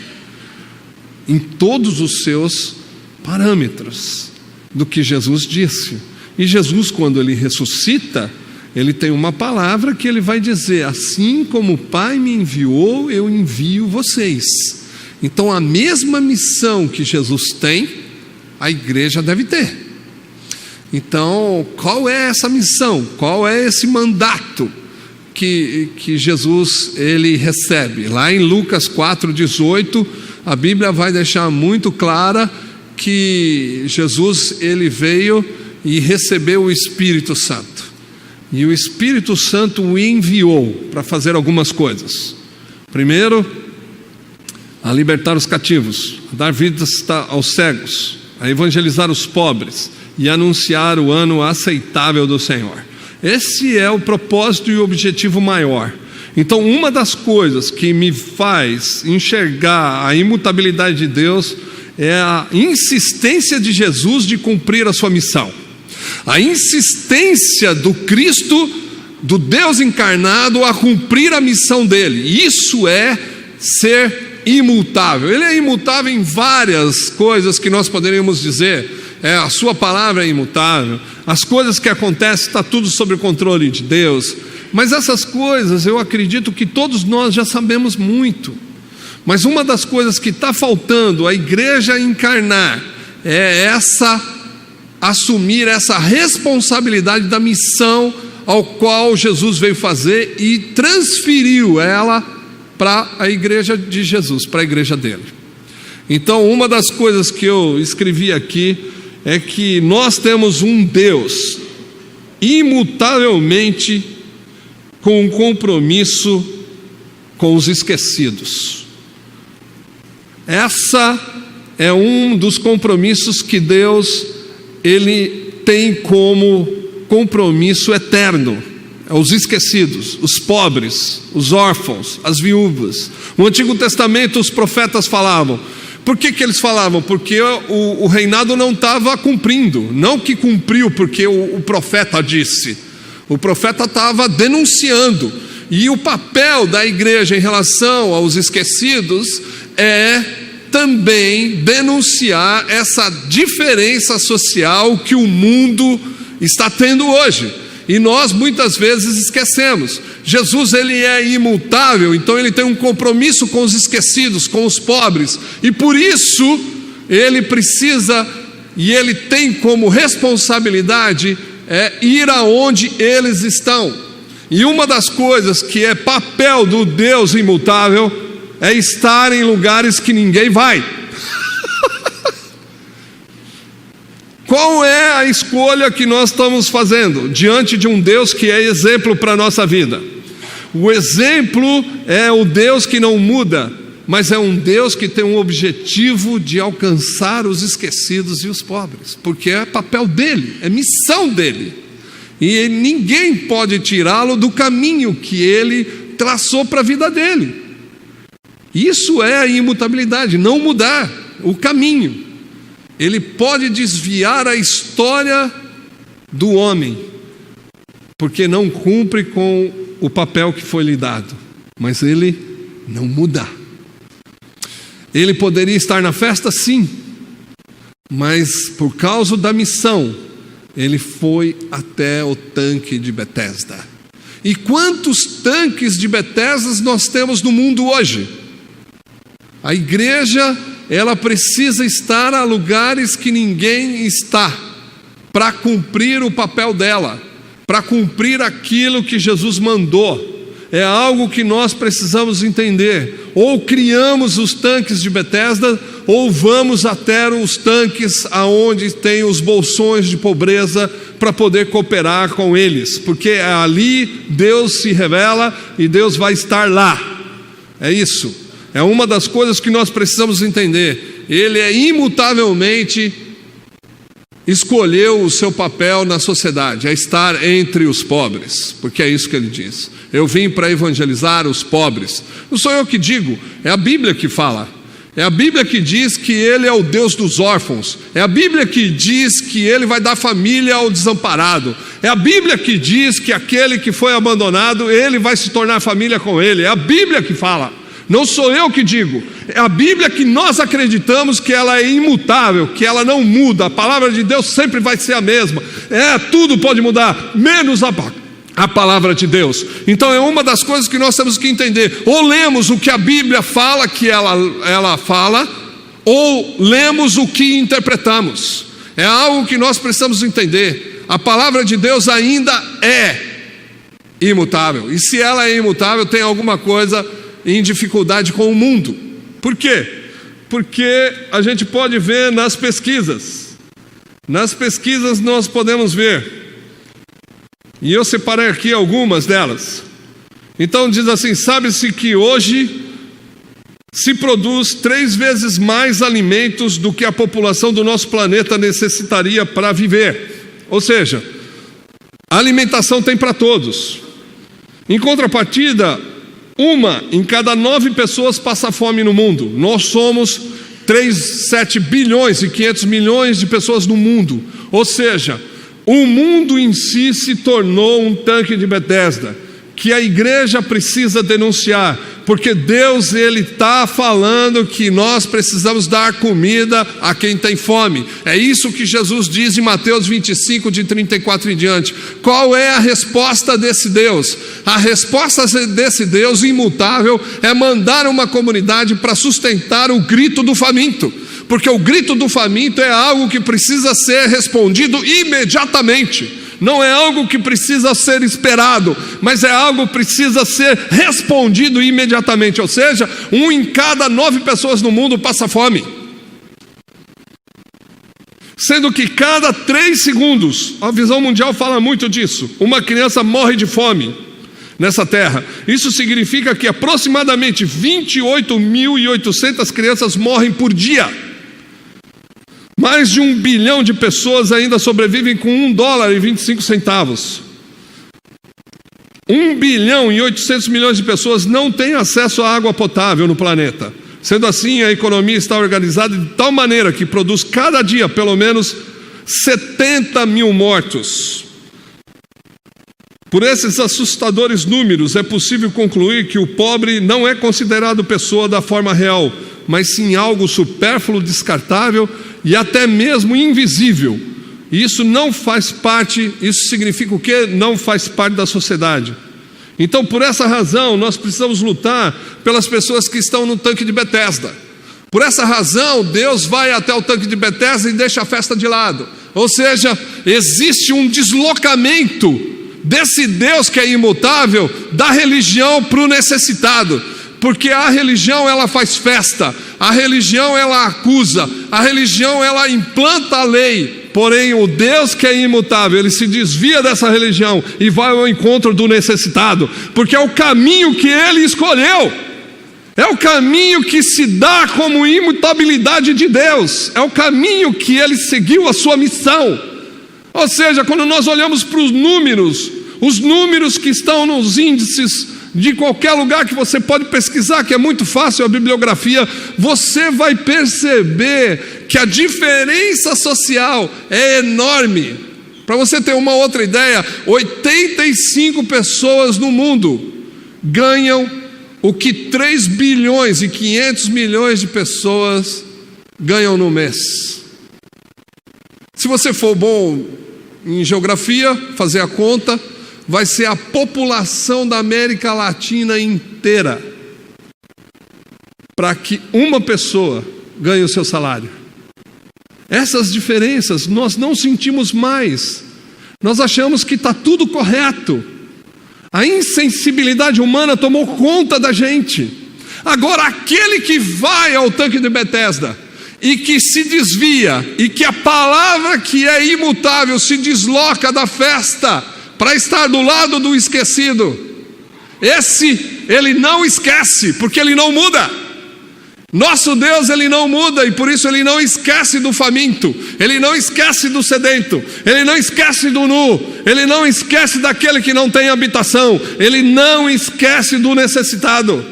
em todos os seus parâmetros do que Jesus disse. E Jesus, quando ele ressuscita, ele tem uma palavra que ele vai dizer: assim como o Pai me enviou, eu envio vocês. Então a mesma missão que Jesus tem, a igreja deve ter. Então, qual é essa missão? Qual é esse mandato? que Jesus ele recebe. Lá em Lucas 4:18, a Bíblia vai deixar muito clara que Jesus ele veio e recebeu o Espírito Santo. E o Espírito Santo o enviou para fazer algumas coisas. Primeiro, a libertar os cativos, a dar vista aos cegos, a evangelizar os pobres e anunciar o ano aceitável do Senhor. Esse é o propósito e o objetivo maior. Então, uma das coisas que me faz enxergar a imutabilidade de Deus é a insistência de Jesus de cumprir a sua missão. A insistência do Cristo, do Deus encarnado, a cumprir a missão dele. Isso é ser imutável. Ele é imutável em várias coisas que nós poderíamos dizer. A sua palavra é imutável. As coisas que acontecem, está tudo sob o controle de Deus. Mas essas coisas, eu acredito que todos nós já sabemos muito. Mas uma das coisas que está faltando a igreja encarnar é assumir essa responsabilidade da missão ao qual Jesus veio fazer e transferiu ela para a igreja de Jesus, para a igreja dele. Então, uma das coisas que eu escrevi aqui é que nós temos um Deus imutavelmente com um compromisso com os esquecidos. Essa é um dos compromissos que Deus ele tem como compromisso eterno. Os esquecidos, os pobres, os órfãos, as viúvas. No Antigo Testamento os profetas falavam. Por que eles falavam? Porque o reinado não estava cumprindo. Não que cumpriu porque o profeta disse. O profeta estava denunciando. E o papel da igreja em relação aos esquecidos é também denunciar essa diferença social que o mundo está tendo hoje. E nós muitas vezes esquecemos. Jesus ele é imutável, então ele tem um compromisso com os esquecidos, com os pobres. E por isso ele precisa e ele tem como responsabilidade ir aonde eles estão. E uma das coisas que é papel do Deus imutável é estar em lugares que ninguém vai. Qual é a escolha que nós estamos fazendo diante de um Deus que é exemplo para a nossa vida? O exemplo é o Deus que não muda, mas é um Deus que tem um objetivo de alcançar os esquecidos e os pobres, porque é papel dele, é missão dele. E ninguém pode tirá-lo do caminho que ele traçou para a vida dele. Isso é a imutabilidade, não mudar o caminho. Ele pode desviar a história do homem, porque não cumpre com o papel que foi lhe dado, mas ele não muda. Ele poderia estar na festa, sim, mas por causa da missão, ele foi até o tanque de Betesda. E quantos tanques de Betesda nós temos no mundo hoje? A igreja, ela precisa estar a lugares que ninguém está, para cumprir o papel dela, para cumprir aquilo que Jesus mandou. É algo que nós precisamos entender. Ou criamos os tanques de Betesda, ou vamos até os tanques aonde tem os bolsões de pobreza para poder cooperar com eles, porque ali Deus se revela e Deus vai estar lá. É isso. É uma das coisas que nós precisamos entender. Ele imutavelmente escolheu o seu papel na sociedade, é estar entre os pobres, porque é isso que ele diz. Eu vim para evangelizar os pobres. Não sou eu que digo, é a Bíblia que fala. É a Bíblia que diz que ele é o Deus dos órfãos. É a Bíblia que diz que ele vai dar família ao desamparado. É a Bíblia que diz que aquele que foi abandonado, ele vai se tornar família com ele. É a Bíblia que fala. Não sou eu que digo, é a Bíblia que nós acreditamos que ela é imutável, que ela não muda. A palavra de Deus sempre vai ser a mesma. Tudo pode mudar, menos a palavra de Deus. Então é uma das coisas que nós temos que entender. Ou lemos o que a Bíblia fala que ela fala, ou lemos o que interpretamos. É algo que nós precisamos entender. A palavra de Deus ainda é imutável. E se ela é imutável, tem alguma coisa em dificuldade com o mundo. Por quê? Porque a gente pode ver nas pesquisas. Nas pesquisas nós podemos ver. E eu separei aqui algumas delas. Então diz assim: sabe-se que hoje se produz 3 vezes mais alimentos do que a população do nosso planeta necessitaria para viver. Ou seja, a alimentação tem para todos. Em contrapartida, 1 em cada 9 pessoas passa fome no mundo. Nós somos 7 bilhões e 500 milhões de pessoas no mundo. Ou seja, o mundo em si se tornou um tanque de Betesda, que a igreja precisa denunciar, porque Deus, Ele está falando que nós precisamos dar comida a quem tem fome. É isso que Jesus diz em Mateus 25, de 34 em diante. Qual é a resposta desse Deus? A resposta desse Deus imutável é mandar uma comunidade para sustentar o grito do faminto, porque o grito do faminto é algo que precisa ser respondido imediatamente. Não é algo que precisa ser esperado, mas é algo que precisa ser respondido imediatamente. Ou seja, 1 em cada 9 pessoas no mundo passa fome. Sendo que cada 3 segundos, a visão mundial fala muito disso, uma criança morre de fome nessa terra. Isso significa que aproximadamente 28.800 crianças morrem por dia. Mais de 1 bilhão de pessoas ainda sobrevivem com $1,25. 1 bilhão e 800 milhões de pessoas não têm acesso à água potável no planeta. Sendo assim, a economia está organizada de tal maneira que produz cada dia pelo menos 70 mil mortos. Por esses assustadores números, é possível concluir que o pobre não é considerado pessoa da forma real, mas sim algo supérfluo, descartável e até mesmo invisível. E isso não faz parte, isso significa o quê? Não faz parte da sociedade. Então, por essa razão, nós precisamos lutar pelas pessoas que estão no tanque de Betesda. Por essa razão, Deus vai até o tanque de Betesda e deixa a festa de lado. Ou seja, existe um deslocamento desse Deus que é imutável da religião para o necessitado. Porque a religião, ela faz festa, a religião, ela acusa, a religião, ela implanta a lei. Porém, o Deus que é imutável, ele se desvia dessa religião e vai ao encontro do necessitado, porque é o caminho que ele escolheu, é o caminho que se dá como imutabilidade de Deus, é o caminho que ele seguiu a sua missão. Ou seja, quando nós olhamos para os números que estão nos índices de qualquer lugar que você pode pesquisar, que é muito fácil a bibliografia, você vai perceber que a diferença social é enorme. Para você ter uma outra ideia, 85 pessoas no mundo ganham o que 3 bilhões e 500 milhões de pessoas ganham no mês. Se você for bom em geografia, fazer a conta, vai ser a população da América Latina inteira para que uma pessoa ganhe o seu salário. Essas diferenças nós não sentimos mais. Nós achamos que está tudo correto. A insensibilidade humana tomou conta da gente. Agora, aquele que vai ao tanque de Betesda e que se desvia, e que a palavra que é imutável se desloca da festa para estar do lado do esquecido, esse ele não esquece, porque ele não muda. Nosso Deus, ele não muda, e por isso ele não esquece do faminto, ele não esquece do sedento, ele não esquece do nu, ele não esquece daquele que não tem habitação, ele não esquece do necessitado.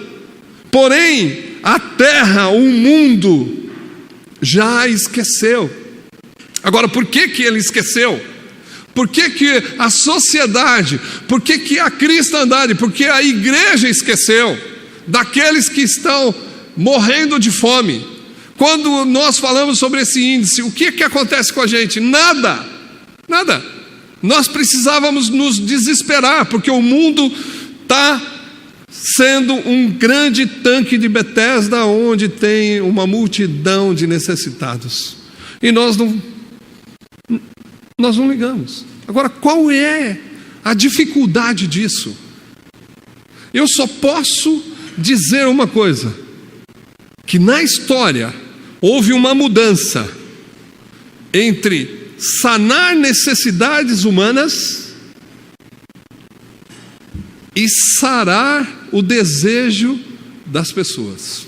Porém, a terra, o mundo já esqueceu. Agora, por que ele esqueceu? Por que a sociedade, por que a cristandade, por que a igreja esqueceu daqueles que estão morrendo de fome? Quando nós falamos sobre esse índice, o que acontece com a gente? Nada. Nós precisávamos nos desesperar, porque o mundo está sendo um grande tanque de Betesda, onde tem uma multidão de necessitados. E nós não ligamos. Agora, qual é a dificuldade disso. Eu só posso dizer uma coisa, que na história houve uma mudança entre sanar necessidades humanas e sarar o desejo das pessoas.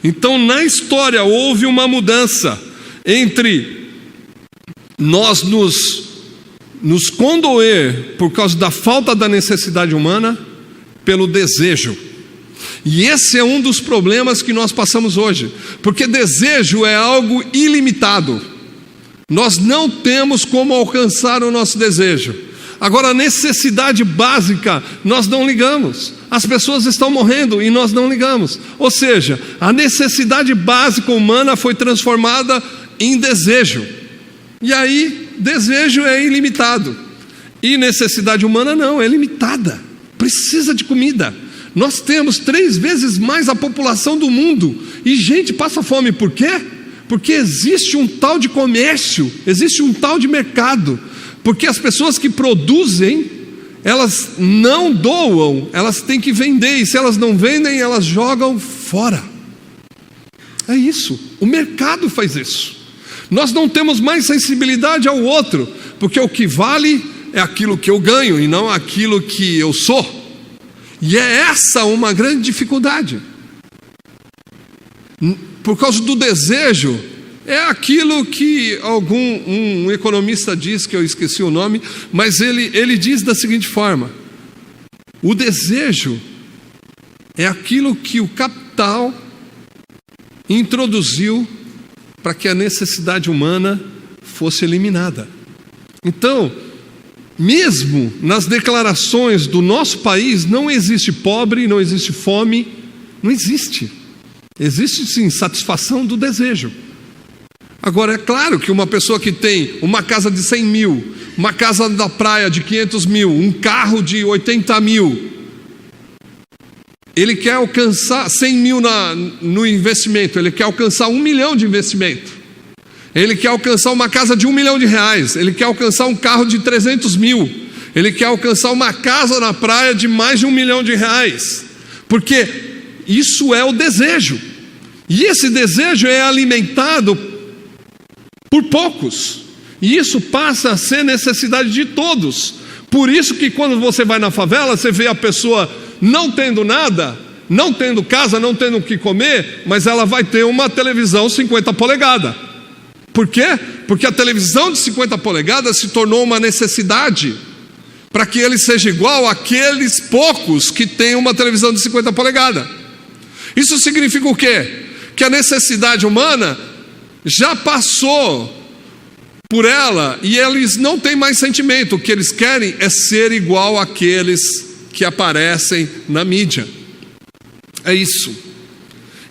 Então, na história houve uma mudança entre nós nos condoer por causa da falta da necessidade humana pelo desejo. E esse é um dos problemas que nós passamos hoje, porque desejo é algo ilimitado. Nós não temos como alcançar o nosso desejo. Agora, a necessidade básica, nós não ligamos. As pessoas estão morrendo e nós não ligamos. Ou seja, a necessidade básica humana foi transformada em desejo. E aí, desejo é ilimitado. E necessidade humana não, é limitada. Precisa de comida. Nós temos 3 vezes mais a população do mundo. E gente passa fome. Por quê? Porque existe um tal de comércio, existe um tal de mercado. Porque as pessoas que produzem, elas não doam, elas têm que vender. E se elas não vendem, elas jogam fora. É isso. O mercado faz isso. Nós não temos mais sensibilidade ao outro, porque o que vale é aquilo que eu ganho e não aquilo que eu sou. E é essa uma grande dificuldade. Por causa do desejo, é aquilo que um economista diz, que eu esqueci o nome, mas ele diz da seguinte forma: o desejo é aquilo que o capital introduziu para que a necessidade humana fosse eliminada. Então, mesmo nas declarações do nosso país, não existe pobre, não existe fome, não existe. Existe sim satisfação do desejo. Agora, é claro que uma pessoa que tem uma casa de 100 mil, uma casa da praia de 500 mil, um carro de 80 mil, ele quer alcançar 100 mil no investimento, ele quer alcançar 1 milhão de investimento. Ele quer alcançar uma casa de R$1 milhão, ele quer alcançar um carro de 300 mil, ele quer alcançar uma casa na praia de mais de R$1 milhão, porque isso é o desejo, e esse desejo é alimentado por poucos, e isso passa a ser necessidade de todos. Por isso que quando você vai na favela, você vê a pessoa não tendo nada, não tendo casa, não tendo o que comer, mas ela vai ter uma televisão 50 polegadas. Por quê? Porque a televisão de 50 polegadas se tornou uma necessidade para que ele seja igual àqueles poucos que têm uma televisão de 50 polegadas. Isso significa o quê? Que a necessidade humana já passou por ela e eles não têm mais sentimento. O que eles querem é ser igual àqueles que aparecem na mídia. É isso.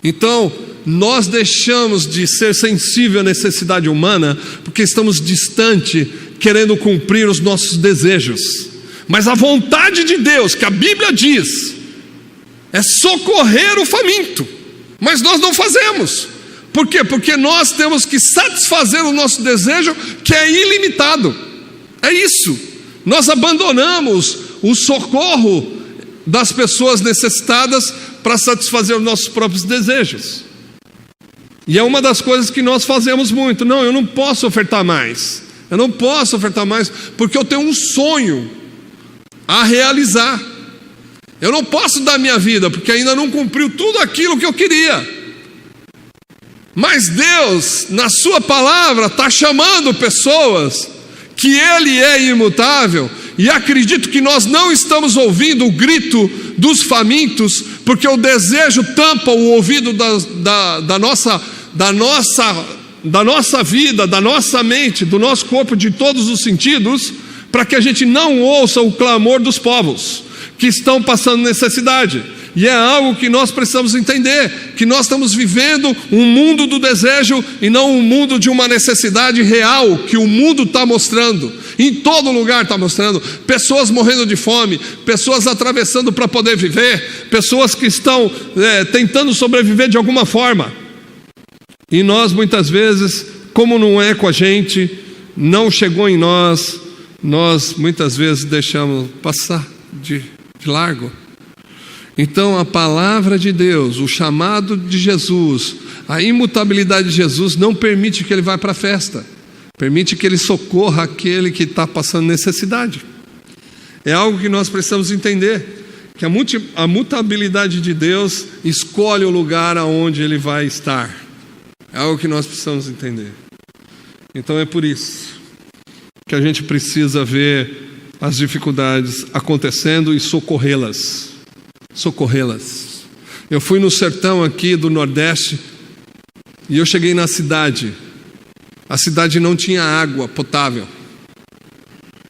Então, nós deixamos de ser sensível à necessidade humana porque estamos distante, querendo cumprir os nossos desejos. Mas a vontade de Deus, que a Bíblia diz, é socorrer o faminto. Mas nós não fazemos. Por quê? Porque nós temos que satisfazer o nosso desejo, que é ilimitado. É isso. Nós abandonamos o socorro das pessoas necessitadas para satisfazer os nossos próprios desejos. E é uma das coisas que nós fazemos muito. Não, eu não posso ofertar mais. Eu não posso ofertar mais porque eu tenho um sonho a realizar. Eu não posso dar minha vida porque ainda não cumpriu tudo aquilo que eu queria. Mas Deus, na sua palavra, está chamando pessoas que Ele é imutável. E acredito que nós não estamos ouvindo o grito dos famintos, porque o desejo tampa o ouvido da nossa vida, da nossa mente, do nosso corpo, de todos os sentidos, para que a gente não ouça o clamor dos povos que estão passando necessidade. E é algo que nós precisamos entender, que nós estamos vivendo um mundo do desejo e não um mundo de uma necessidade real, que o mundo está mostrando, em todo lugar está mostrando, pessoas morrendo de fome, pessoas atravessando para poder viver, pessoas que estão tentando sobreviver de alguma forma. E nós muitas vezes, como não é com a gente, não chegou em nós, nós muitas vezes deixamos passar de largo. Então a palavra de Deus, o chamado de Jesus, a imutabilidade de Jesus não permite que ele vá para a festa, permite que ele socorra aquele que está passando necessidade. É algo que nós precisamos entender, que a mutabilidade de Deus escolhe o lugar aonde ele vai estar. É algo que nós precisamos entender. Então é por isso que a gente precisa ver as dificuldades acontecendo e socorrê-las. Socorrê-las. Eu fui no sertão aqui do Nordeste e eu cheguei na cidade. A cidade não tinha água potável.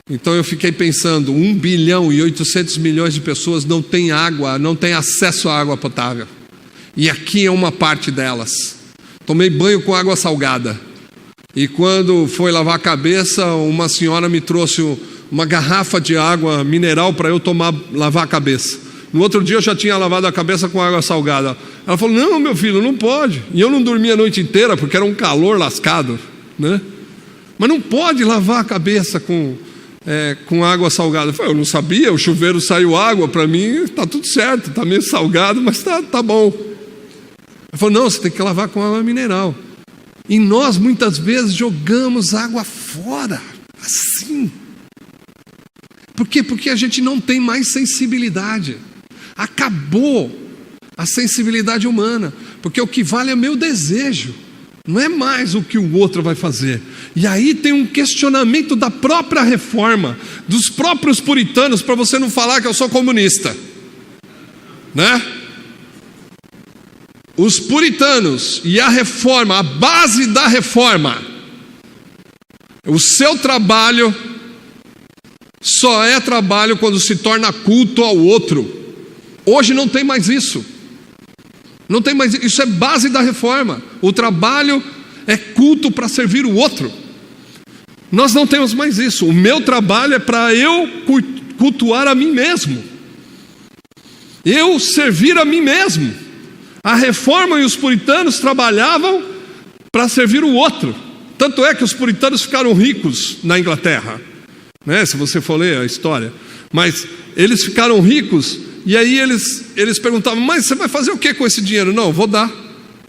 Então eu fiquei pensando, 1 bilhão e 800 milhões de pessoas não têm água, não têm acesso à água potável. E aqui é uma parte delas. Tomei banho com água salgada. E quando foi lavar a cabeça, uma senhora me trouxe uma garrafa de água mineral para eu lavar a cabeça. No outro dia eu já tinha lavado a cabeça com água salgada. Ela falou, não, meu filho, não pode. E eu não dormia a noite inteira porque era um calor lascado, né? Mas não pode lavar a cabeça com água salgada. Eu falei, eu não sabia, o chuveiro saiu água, para mim está tudo certo, está meio salgado, mas tá bom. Ela falou, não, você tem que lavar com água mineral. E nós muitas vezes jogamos água fora, assim. Por quê? Porque a gente não tem mais sensibilidade. Acabou a sensibilidade humana, porque o que vale é o meu desejo, não é mais o que o outro vai fazer. E aí tem um questionamento da própria reforma, dos próprios puritanos, para você não falar que eu sou comunista, né? Os puritanos e a reforma, a base da reforma, o seu trabalho só é trabalho quando se torna culto ao outro. Hoje não tem mais isso. Não tem mais isso, é base da reforma. O trabalho é culto para servir o outro. Nós não temos mais isso. O meu trabalho é para eu cultuar a mim mesmo. Eu servir a mim mesmo. A reforma e os puritanos trabalhavam para servir o outro. Tanto é que os puritanos ficaram ricos na Inglaterra, né? Se você for ler a história. Mas eles ficaram ricos. E aí eles perguntavam, mas você vai fazer o que com esse dinheiro? Não, vou dar.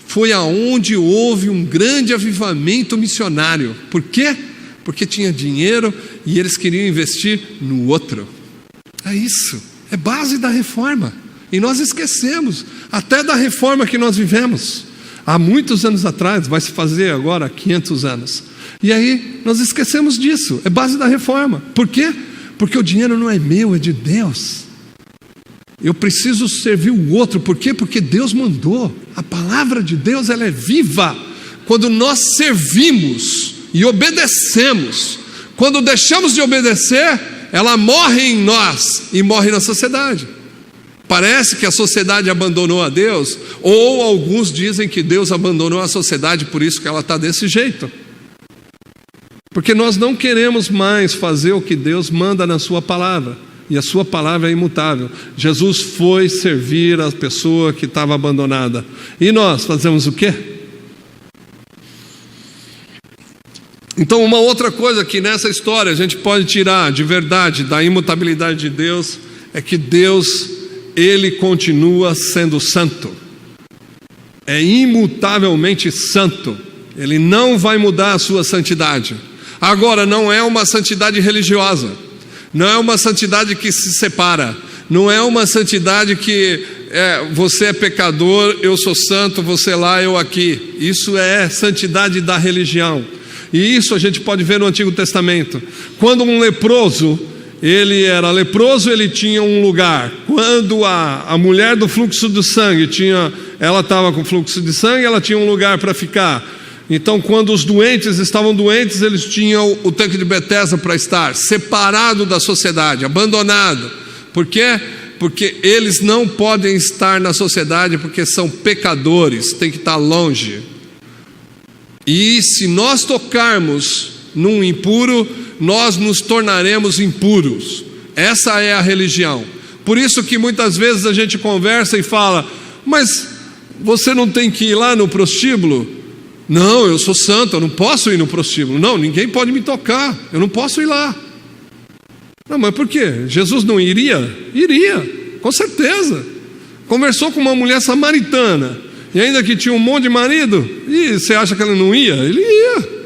Foi aonde houve um grande avivamento missionário. Por quê? Porque tinha dinheiro e eles queriam investir no outro. É isso, é base da reforma. E nós esquecemos até da reforma que nós vivemos. Há muitos anos atrás, vai se fazer agora 500 anos. E aí nós esquecemos disso, é base da reforma. Por quê? Porque o dinheiro não é meu, é de Deus. Eu preciso servir o outro, por quê? Porque Deus mandou. A palavra de Deus, ela é viva. Quando nós servimos e obedecemos, quando deixamos de obedecer, ela morre em nós e morre na sociedade. Parece que a sociedade abandonou a Deus, ou alguns dizem que Deus abandonou a sociedade, por isso que ela está desse jeito. Porque nós não queremos mais fazer o que Deus manda na sua palavra. E a sua palavra é imutável. Jesus foi servir a pessoa que estava abandonada. E nós fazemos o quê? Então, uma outra coisa que nessa história a gente pode tirar de verdade da imutabilidade de Deus é que Deus, Ele continua sendo santo. É imutavelmente santo. Ele não vai mudar a sua santidade. Agora, não é uma santidade religiosa. Não é uma santidade que se separa. Não é uma santidade que você é pecador, eu sou santo, você lá, eu aqui. Isso é santidade da religião. E isso a gente pode ver no Antigo Testamento. Quando um leproso, ele era leproso, ele tinha um lugar. Quando a mulher do fluxo do sangue ela estava com fluxo de sangue, ela tinha um lugar para ficar. Então, quando os doentes estavam doentes, eles tinham o tanque de Betesda para estar separado da sociedade, abandonado. Por quê? Porque eles não podem estar na sociedade porque são pecadores, tem que estar longe. E se nós tocarmos num impuro, nós nos tornaremos impuros. Essa é a religião. Por isso que muitas vezes a gente conversa e fala, mas você não tem que ir lá no prostíbulo? Não, eu sou santo, eu não posso ir no prostíbulo. Não, ninguém pode me tocar, eu não posso ir lá. Não, mas por quê? Jesus não iria? Iria, com certeza. Conversou com uma mulher samaritana, e ainda que tinha um monte de marido, e você acha que ela não ia? Ele ia.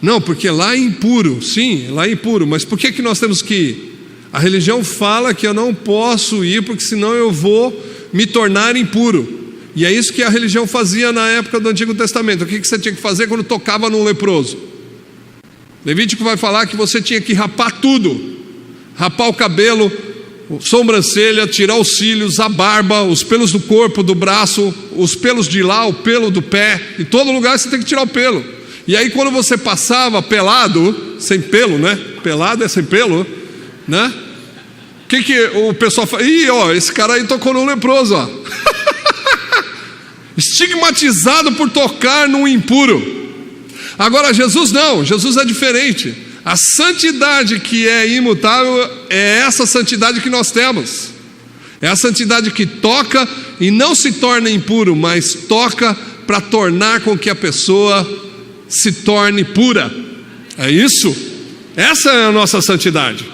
Não, porque lá é impuro. Sim, lá é impuro, mas por que nós temos que ir? A religião fala que eu não posso ir, porque senão eu vou me tornar impuro. E é isso que a religião fazia na época do Antigo Testamento. O que você tinha que fazer quando tocava num leproso? Levítico vai falar que você tinha que rapar tudo. Rapar o cabelo, sobrancelha, tirar os cílios, a barba, os pelos do corpo, do braço, os pelos de lá, o pelo do pé. Em todo lugar você tem que tirar o pelo. E aí quando você passava pelado, sem pelo, né? Pelado é sem pelo, né? O que o pessoal fala? Ih, ó, esse cara aí tocou no leproso, ó. Estigmatizado por tocar no impuro. Agora Jesus não, Jesus é diferente. A santidade que é imutável é essa santidade que nós temos. É a santidade que toca e não se torna impuro, mas toca para tornar com que a pessoa se torne pura. É isso? Essa é a nossa santidade.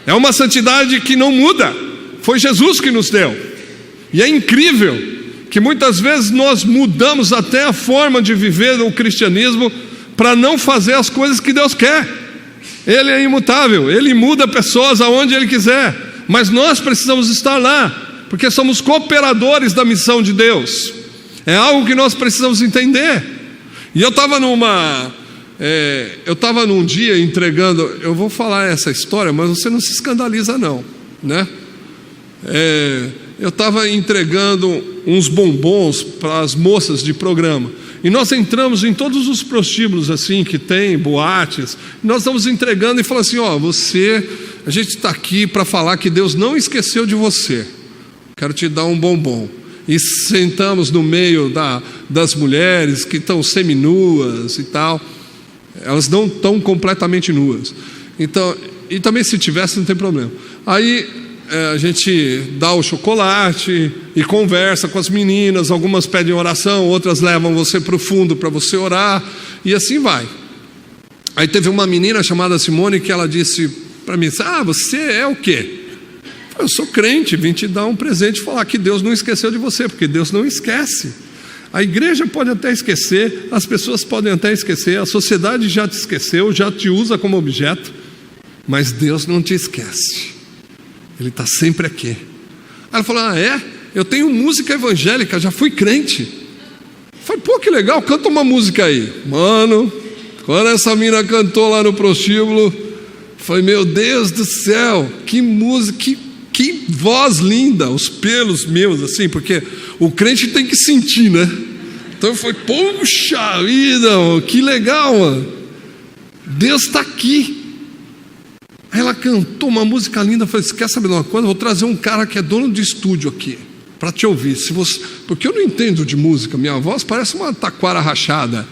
É uma santidade que não muda. Foi Jesus que nos deu. E é incrível que muitas vezes nós mudamos até a forma de viver o cristianismo para não fazer as coisas que Deus quer. Ele é imutável, Ele muda pessoas aonde Ele quiser, mas nós precisamos estar lá, porque somos cooperadores da missão de Deus. É algo que nós precisamos entender. E eu estava num dia entregando, eu vou falar essa história, mas você não se escandaliza não, né? Eu estava entregando uns bombons para as moças de programa, e nós entramos em todos os prostíbulos assim que tem, boates, e nós estamos entregando e falando assim, ó, a gente está aqui para falar que Deus não esqueceu de você, quero te dar um bombom. E sentamos no meio das mulheres que estão seminuas e tal, elas não estão completamente nuas, então, e também se tivesse não tem problema. Aí a gente dá o chocolate e conversa com as meninas, algumas pedem oração, outras levam você para o fundo para você orar, e assim vai. Aí teve uma menina chamada Simone que ela disse para mim, você é o quê? Eu sou crente, vim te dar um presente e falar que Deus não esqueceu de você, porque Deus não esquece. A igreja pode até esquecer, as pessoas podem até esquecer, a sociedade já te esqueceu, já te usa como objeto, mas Deus não te esquece. Ele está sempre aqui. Aí ela falou, eu tenho música evangélica, já fui crente. Eu falei, pô, que legal, canta uma música aí. Mano, quando essa mina cantou lá no prostíbulo, eu falei, meu Deus do céu, que música, que voz linda, os pelos meus, assim, porque o crente tem que sentir, né? Então eu falei, poxa vida, mano, que legal, mano. Deus está aqui. Aí ela cantou uma música linda. Eu falei, você quer saber de uma coisa? Eu vou trazer um cara que é dono de estúdio aqui para te ouvir. Porque eu não entendo de música, minha voz parece uma taquara rachada.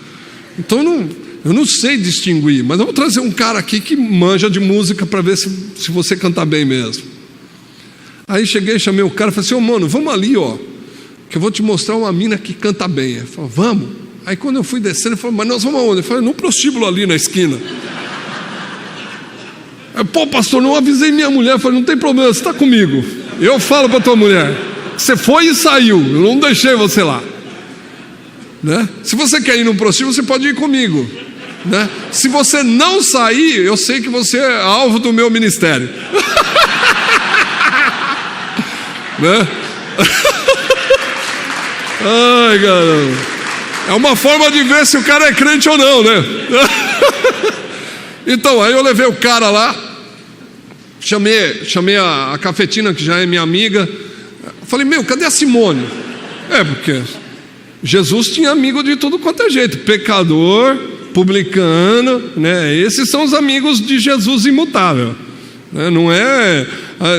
Então eu não sei distinguir, mas eu vou trazer um cara aqui que manja de música para ver se você cantar bem mesmo. Aí cheguei, chamei o cara e falei assim, mano, vamos ali, ó, que eu vou te mostrar uma mina que canta bem. Ele falou, vamos. Aí quando eu fui descendo, ele falou, mas nós vamos aonde? Eu falei, no prostíbulo ali na esquina. Aí, pô, pastor, não avisei minha mulher. Eu falei, não tem problema, você está comigo. Eu falo para tua mulher, você foi e saiu, eu não deixei você lá, né? Se você quer ir no prostíbulo, você pode ir comigo, né? Se você não sair, eu sei que você é alvo do meu ministério. Né? Ai, caramba. É uma forma de ver se o cara é crente ou não, né? Então, aí eu levei o cara lá, chamei a cafetina, que já é minha amiga. Falei, cadê a Simone? Porque Jesus tinha amigo de tudo quanto é jeito, pecador, publicano, né? Esses são os amigos de Jesus imutável, né? Não é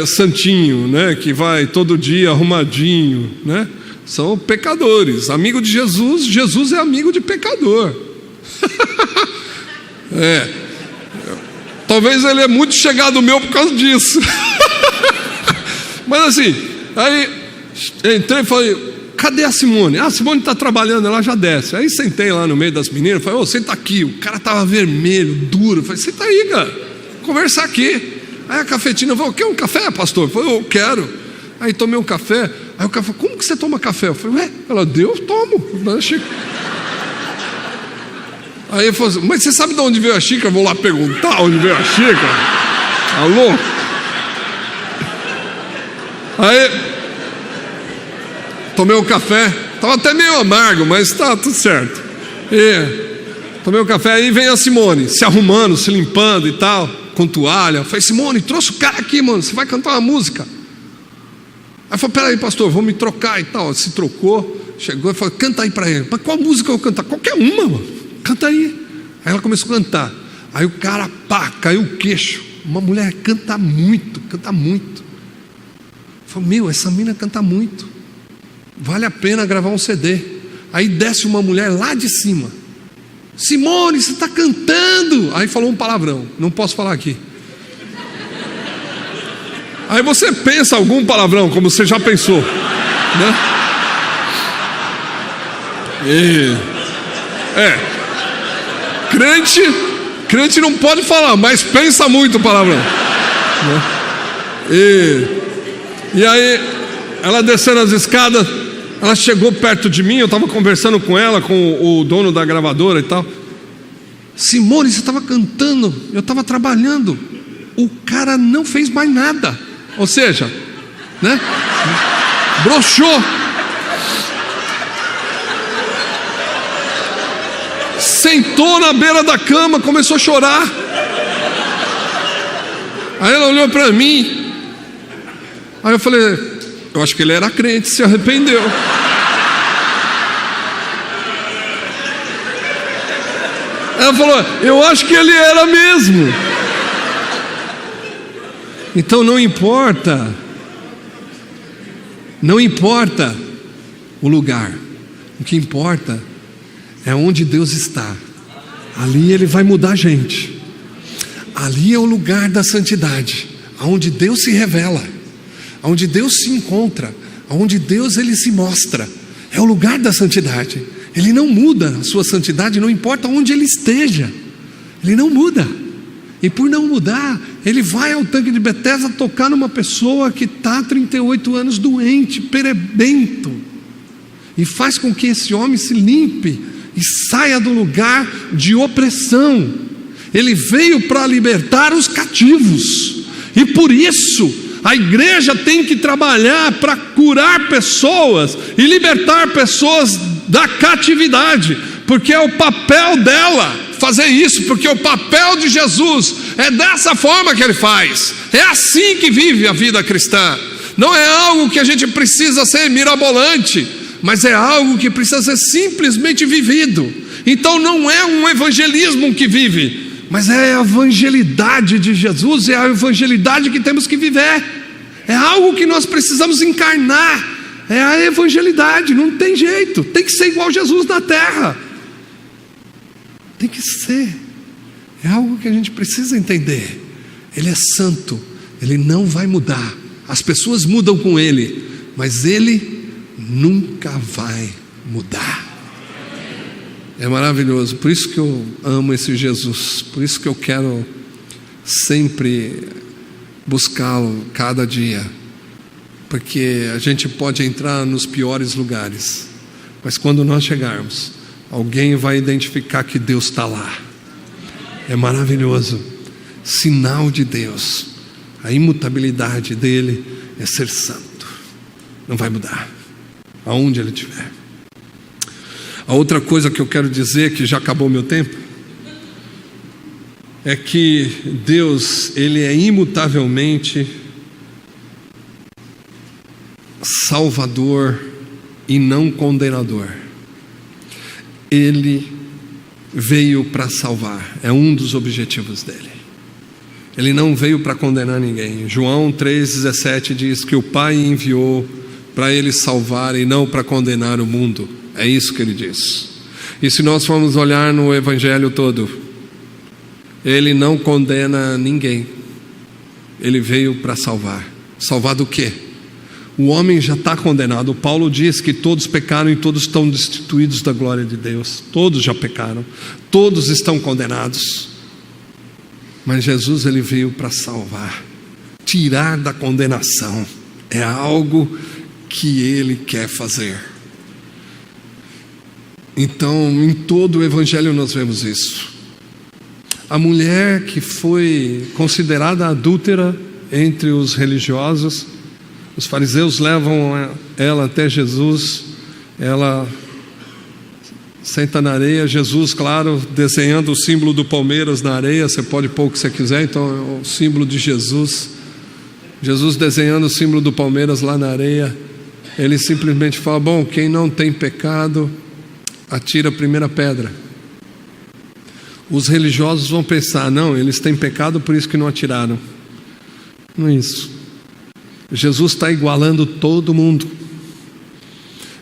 santinho, né? Que vai todo dia arrumadinho, né? São pecadores. Amigo de Jesus, Jesus é amigo de pecador. Talvez ele é muito chegado meu por causa disso. Mas assim, aí entrei e falei, cadê a Simone? A Simone está trabalhando, ela já desce. Aí sentei lá no meio das meninas, falei, senta aqui. O cara estava vermelho, duro. Eu falei, senta aí, cara. conversar aqui. Aí a cafetina falou: quer um café, pastor? Eu falei: eu quero. Aí tomei um café. Aí o cara falou: como que você toma café? Eu falei: ué, ela deu, eu tomo. Aí ele falou assim: mas você sabe de onde veio a xícara? Eu vou lá perguntar onde veio a xícara. Alô? Aí tomei o café. Estava até meio amargo, mas tá tudo certo. Tomei o café, aí vem a Simone, se arrumando, se limpando e tal, com toalha. Eu falei: Simone, trouxe o cara aqui, mano, você vai cantar uma música. Aí eu falei: peraí, pastor, vou me trocar e tal. Se trocou, chegou e falou: canta aí pra ele. Mas qual música eu vou cantar? Qualquer uma, mano, canta aí. Aí ela começou a cantar. Aí o cara, pá, caiu o queixo. Uma mulher canta muito, canta muito. Eu falei: meu, essa mina canta muito, vale a pena gravar um CD. Aí desce uma mulher lá de cima: Simone, você está cantando. Aí falou um palavrão, não posso falar aqui. Aí você pensa algum palavrão, como você já pensou, né? Crente não pode falar, mas pensa muito palavrão, né? E aí ela descendo as escadas, ela chegou perto de mim. Eu estava conversando com ela, com o dono da gravadora e tal. Simone, você estava cantando, eu estava trabalhando. O cara não fez mais nada. Ou seja, né? Broxou. Sentou na beira da cama, começou a chorar. Aí ela olhou para mim. Aí eu falei: eu acho que ele era crente, se arrependeu. Ela falou: eu acho que ele era mesmo. Então não importa o lugar, o que importa é onde Deus está. Ali Ele vai mudar a gente. Ali é o lugar da santidade, onde Deus se revela, onde Deus se encontra, onde Deus Ele se mostra. É o lugar da santidade. Ele não muda a sua santidade, não importa onde Ele esteja. Ele não muda. E por não mudar, Ele vai ao tanque de Betesda tocar numa pessoa que está há 38 anos doente, perebento, e faz com que esse homem se limpe e saia do lugar de opressão. Ele veio para libertar os cativos. E por isso a igreja tem que trabalhar para curar pessoas e libertar pessoas da catividade, porque é o papel dela fazer isso, porque o papel de Jesus é dessa forma que Ele faz. É assim que vive a vida cristã. Não é algo que a gente precisa ser mirabolante, mas é algo que precisa ser simplesmente vivido. Então não é um evangelismo que vive, mas é a evangelidade de Jesus, é a evangelidade que temos que viver. É algo que nós precisamos encarnar. É a evangelidade, não tem jeito. Tem que ser igual Jesus na terra. Tem que ser. É algo que a gente precisa entender. Ele é santo, Ele não vai mudar. As pessoas mudam com Ele, mas Ele nunca vai mudar. É maravilhoso. Por isso que eu amo esse Jesus. Por isso que eu quero sempre buscá-lo cada dia. Porque a gente pode entrar nos piores lugares, mas quando nós chegarmos, alguém vai identificar que Deus está lá. É maravilhoso. Sinal de Deus. A imutabilidade dele é ser santo. Não vai mudar, aonde ele estiver. A outra coisa que eu quero dizer, que já acabou meu tempo, é que Deus, Ele é imutavelmente salvador e não condenador. Ele veio para salvar, é um dos objetivos dele. Ele não veio para condenar ninguém. João 3,17 diz que o Pai enviou para Ele salvar e não para condenar o mundo. É isso que Ele diz. E se nós formos olhar no Evangelho todo, Ele não condena ninguém. Ele veio para salvar. Salvar do quê? O homem já está condenado. Paulo diz que todos pecaram e todos estão destituídos da glória de Deus. Todos já pecaram. Todos estão condenados. Mas Jesus, ele veio para salvar, tirar da condenação. É algo que ele quer fazer. Então, em todo o Evangelho nós vemos isso. A mulher que foi considerada adúltera entre os religiosos, os fariseus levam ela até Jesus, ela senta na areia, Jesus, claro, desenhando o símbolo do Palmeiras na areia, você pode pôr o que você quiser, então é o símbolo de Jesus. Jesus desenhando o símbolo do Palmeiras lá na areia, ele simplesmente fala: bom, quem não tem pecado, atira a primeira pedra. Os religiosos vão pensar: não, eles têm pecado, por isso que não atiraram. Não é isso. Jesus está igualando todo mundo,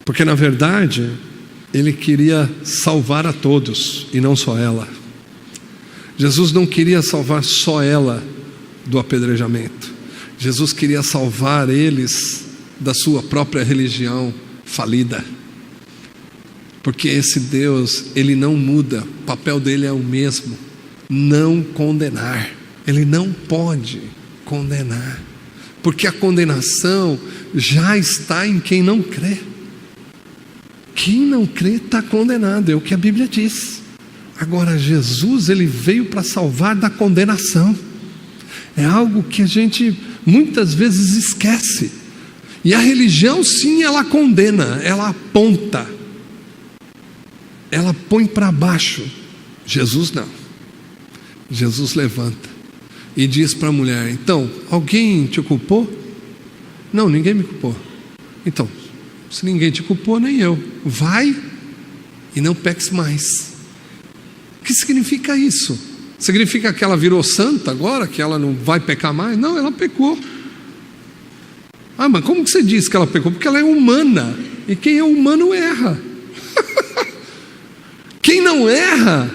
porque na verdade ele queria salvar a todos e não só ela. Jesus não queria salvar só ela do apedrejamento. Jesus queria salvar eles da sua própria religião falida. Porque esse Deus, ele não muda, o papel dele é o mesmo: não condenar. Ele não pode condenar, porque a condenação já está em quem não crê. Quem não crê está condenado, é o que a Bíblia diz. Agora, Jesus, ele veio para salvar da condenação. É algo que a gente muitas vezes esquece. E a religião, sim, ela condena, ela aponta, ela põe para baixo. Jesus não. Jesus levanta e diz para a mulher: então, alguém te culpou? Não, ninguém me culpou. Então, se ninguém te culpou, nem eu. Vai e não peques mais. O que significa isso? Significa que ela virou santa agora? Que ela não vai pecar mais? Não, ela pecou. Ah, mas como que você diz que ela pecou? Porque ela é humana, e quem é humano erra. Quem não erra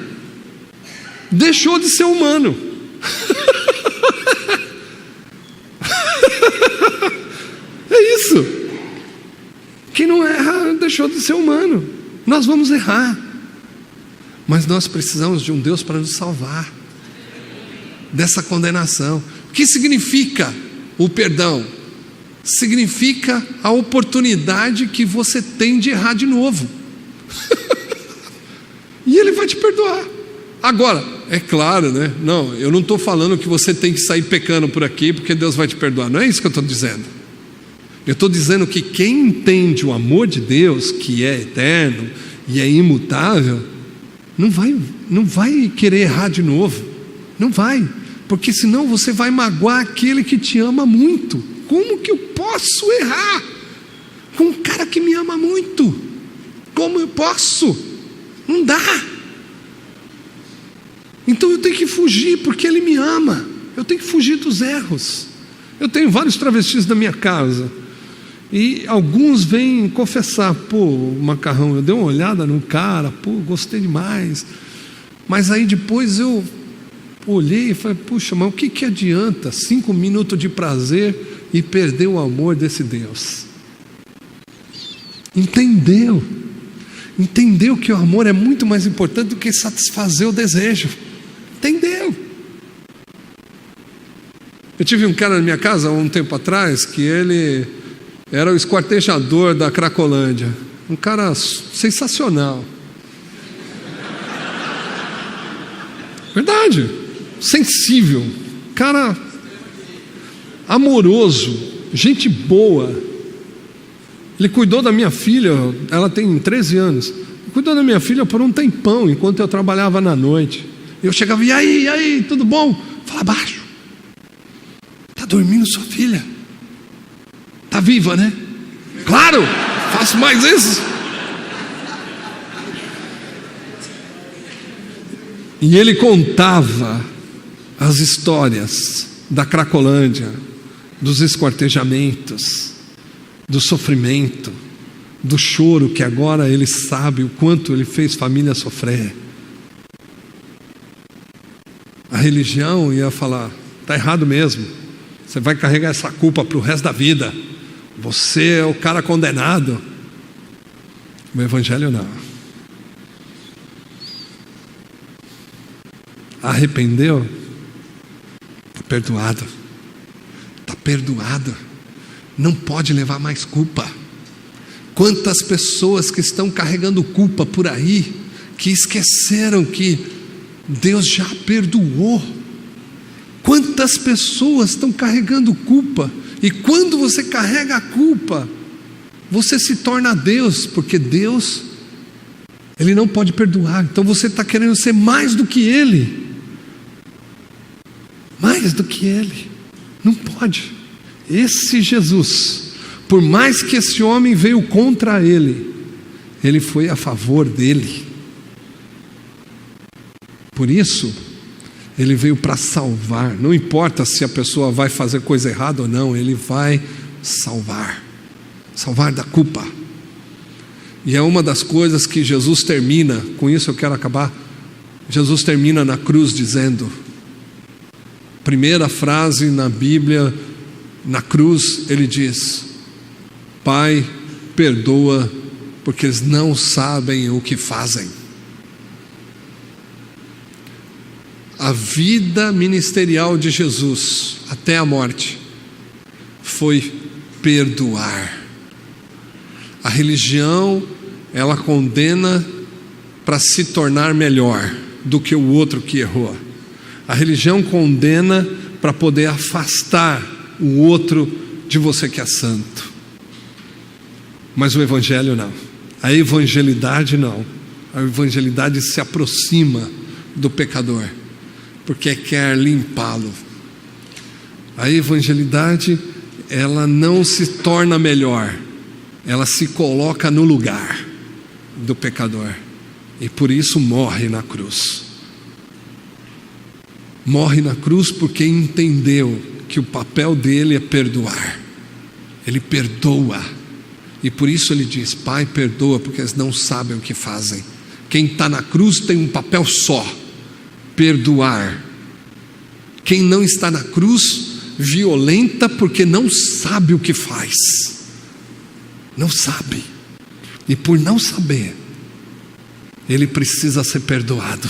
deixou de ser humano. É isso. Quem não erra deixou de ser humano. Nós vamos errar, mas nós precisamos de um Deus para nos salvar dessa condenação. O que significa o perdão? Significa a oportunidade que você tem de errar de novo. E ele vai te perdoar. Agora, é claro, né? Não, eu não estou falando que você tem que sair pecando por aqui porque Deus vai te perdoar. Não é isso que eu estou dizendo. Eu estou dizendo que quem entende o amor de Deus, que é eterno e é imutável, não vai querer errar de novo. Não vai. Porque senão você vai magoar aquele que te ama muito. Como que eu posso errar com um cara que me ama muito? Como eu posso? Não dá. Então eu tenho que fugir porque ele me ama. Eu tenho que fugir dos erros. Eu tenho vários travestis na minha casa e alguns vêm confessar: pô, Macarrão, eu dei uma olhada no cara, pô, gostei demais. Mas aí depois eu olhei e falei: puxa, mas o que adianta 5 minutos de prazer e perder o amor desse Deus? Entendeu que o amor é muito mais importante do que satisfazer o desejo. Entendeu? Eu tive um cara na minha casa há um tempo atrás que ele era o esquartejador da Cracolândia. Um cara sensacional. Verdade. Sensível. Cara amoroso. Gente boa. Ele cuidou da minha filha, ela tem 13 anos. Ele cuidou da minha filha por um tempão, enquanto eu trabalhava na noite. Eu chegava: e aí, tudo bom? Fala baixo. Está dormindo sua filha? Está viva, né? Claro, faço mais isso. E ele contava as histórias da Cracolândia, dos esquartejamentos, do sofrimento, do choro, que agora ele sabe o quanto ele fez família sofrer. A religião ia falar: está errado mesmo, você vai carregar essa culpa para o resto da vida, você é o cara condenado. O Evangelho não. Arrependeu? perdoado. Está perdoado. Não pode levar mais culpa. Quantas pessoas que estão carregando culpa por aí, que esqueceram que Deus já perdoou. Quantas pessoas estão carregando culpa, e quando você carrega a culpa, você se torna Deus, porque Deus, Ele não pode perdoar. Então você está querendo ser mais do que Ele. Mais do que Ele. Não pode. Esse Jesus, por mais que esse homem veio contra Ele, Ele foi a favor dele. Por isso, Ele veio para salvar. Não importa se a pessoa vai fazer coisa errada ou não, Ele vai salvar. Salvar da culpa. E é uma das coisas que Jesus termina, com isso eu quero acabar. Jesus termina na cruz dizendo, primeira frase na Bíblia, na cruz, Ele diz: Pai, perdoa, porque eles não sabem o que fazem. A vida ministerial de Jesus até a morte foi perdoar. A religião, ela condena para se tornar melhor do que o outro que errou. A religião condena para poder afastar o outro de você que é santo. Mas o evangelho não. A evangelidade não. A evangelidade se aproxima do pecador, porque quer limpá-lo. A evangelidade, ela não se torna melhor, ela se coloca no lugar do pecador, e por isso morre na cruz. Morre na cruz porque entendeu que o papel dele é perdoar. Ele perdoa, e por isso ele diz: Pai, perdoa, porque eles não sabem o que fazem. Quem está na cruz tem um papel só: perdoar. Quem não está na cruz, violenta, porque não sabe o que faz. Não sabe. E por não saber, ele precisa ser perdoado.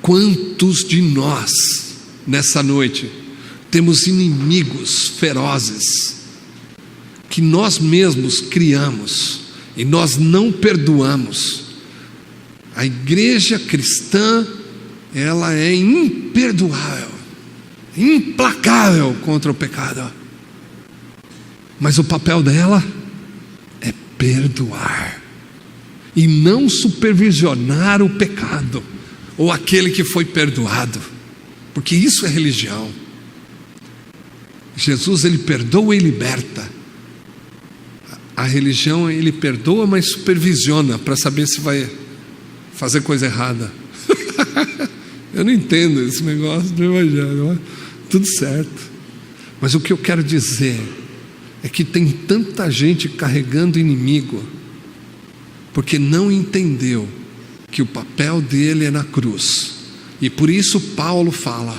Quantos de nós, nessa noite, temos inimigos ferozes, que nós mesmos criamos, e nós não perdoamos? A igreja cristã, ela é imperdoável, implacável contra o pecado. Mas o papel dela é perdoar, e não supervisionar o pecado, ou aquele que foi perdoado, porque isso é religião. Jesus, ele perdoa e liberta. A religião, ele perdoa, mas supervisiona, para saber se vai fazer coisa errada. Eu não entendo esse negócio do evangelho, tudo certo. Mas o que eu quero dizer é que tem tanta gente carregando inimigo, porque não entendeu que o papel dele é na cruz. E por isso Paulo fala: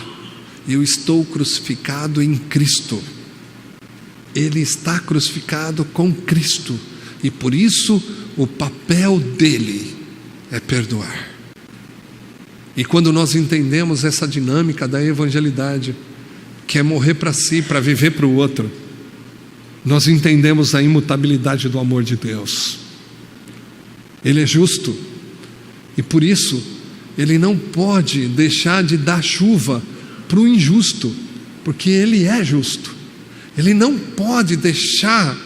eu estou crucificado em Cristo. Ele está crucificado com Cristo, e por isso o papel dele é perdoar. E quando nós entendemos essa dinâmica da evangelidade, que é morrer para si, para viver para o outro, nós entendemos a imutabilidade do amor de Deus. Ele é justo, e por isso Ele não pode deixar de dar chuva para o injusto, porque Ele é justo. Ele não pode deixar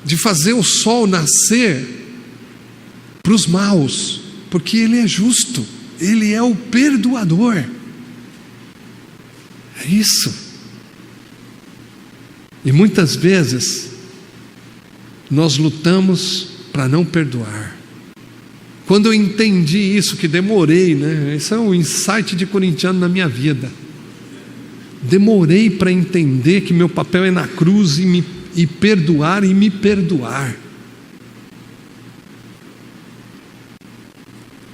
de fazer o sol nascer para os maus, porque Ele é justo. Ele é o perdoador. É isso. E muitas vezes nós lutamos para não perdoar. Quando eu entendi isso, que demorei, né? Esse é um insight de corintiano na minha vida. Demorei para entender que meu papel é na cruz e perdoar e me perdoar.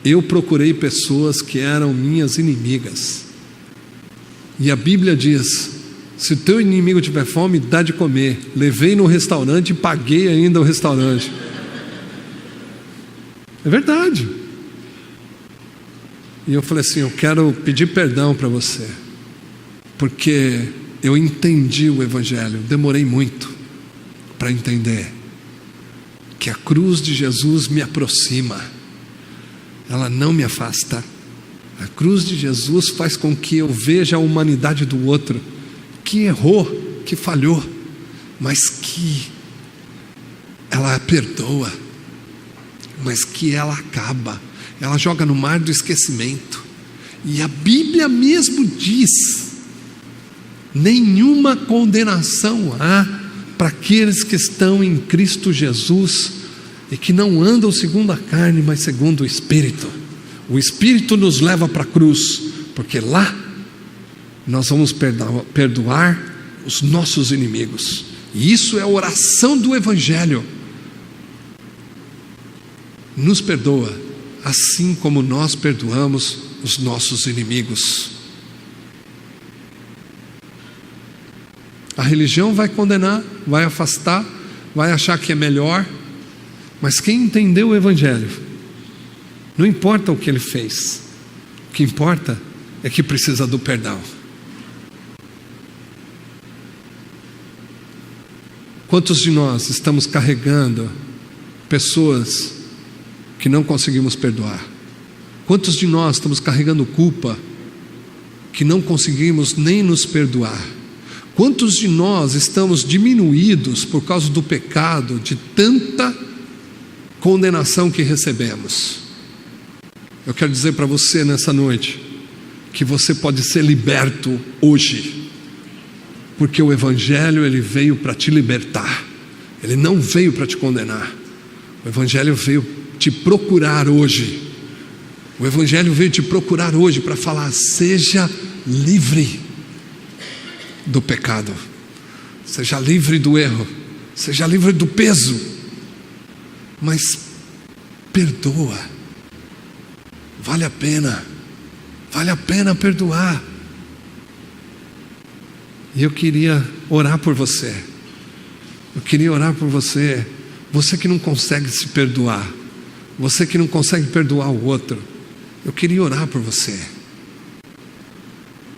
Eu procurei pessoas que eram minhas inimigas, e a Bíblia diz: se o teu inimigo tiver fome, dá de comer. Levei no restaurante e paguei ainda o restaurante. É verdade. E eu falei assim: eu quero pedir perdão para você. porque eu entendi o Evangelho, demorei muito para entender que a cruz de Jesus me aproxima, ela não me afasta. A cruz de Jesus faz com que eu veja a humanidade do outro, que errou, que falhou, mas que ela perdoa, mas que ela acaba, ela joga no mar do esquecimento. E a Bíblia mesmo diz: nenhuma condenação há para aqueles que estão em Cristo Jesus e que não andam segundo a carne, mas segundo o Espírito. O Espírito nos leva para a cruz, porque lá nós vamos perdoar os nossos inimigos. E isso é a oração do Evangelho. Nos perdoa, assim como nós perdoamos os nossos inimigos. A religião vai condenar, vai afastar, vai achar que é melhor, mas quem entendeu o Evangelho, não importa o que ele fez, o que importa é que precisa do perdão. Quantos de nós estamos carregando pessoas que não conseguimos perdoar? Quantos de nós estamos carregando culpa que não conseguimos nem nos perdoar? Quantos de nós estamos diminuídos por causa do pecado, de tanta condenação que recebemos? Eu quero dizer para você nessa noite que você pode ser liberto hoje, porque o Evangelho ele veio para te libertar, ele não veio para te condenar. O Evangelho veio te procurar hoje. O Evangelho veio te procurar hoje para falar: seja livre do pecado, seja livre do erro, seja livre do peso, mas perdoa. Vale a pena perdoar. E eu queria orar por você. Você que não consegue se perdoar, você que não consegue perdoar o outro, eu queria orar por você.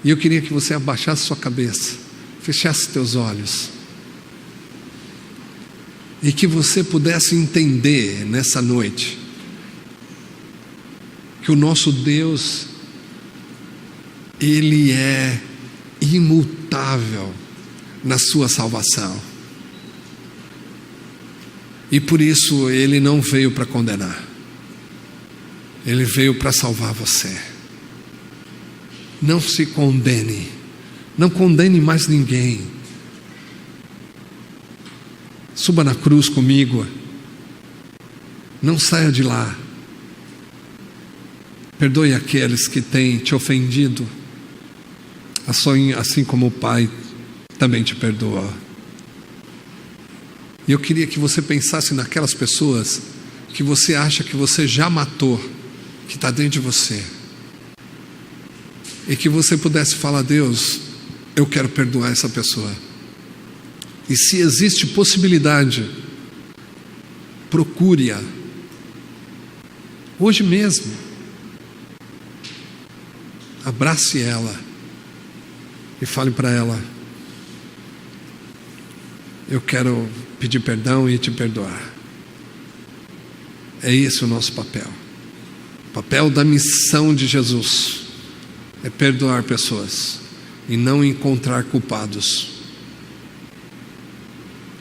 E eu queria que você abaixasse sua cabeça, fechasse teus olhos, e que você pudesse entender nessa noite que o nosso Deus, Ele é imutável na sua salvação, e por isso Ele não veio para condenar, Ele veio para salvar você. Não se condene, não condene mais ninguém. Suba na cruz comigo, não saia de lá. Perdoe aqueles que têm te ofendido, assim como o Pai também te perdoa. E eu queria que você pensasse naquelas pessoas que você acha que você já matou, que está dentro de você, e que você pudesse falar: Deus, eu quero perdoar essa pessoa. E se existe possibilidade, procure-a hoje mesmo. Abrace ela e fale para ela: eu quero pedir perdão e te perdoar. É esse o nosso papel. O papel da missão de Jesus é perdoar pessoas e não encontrar culpados.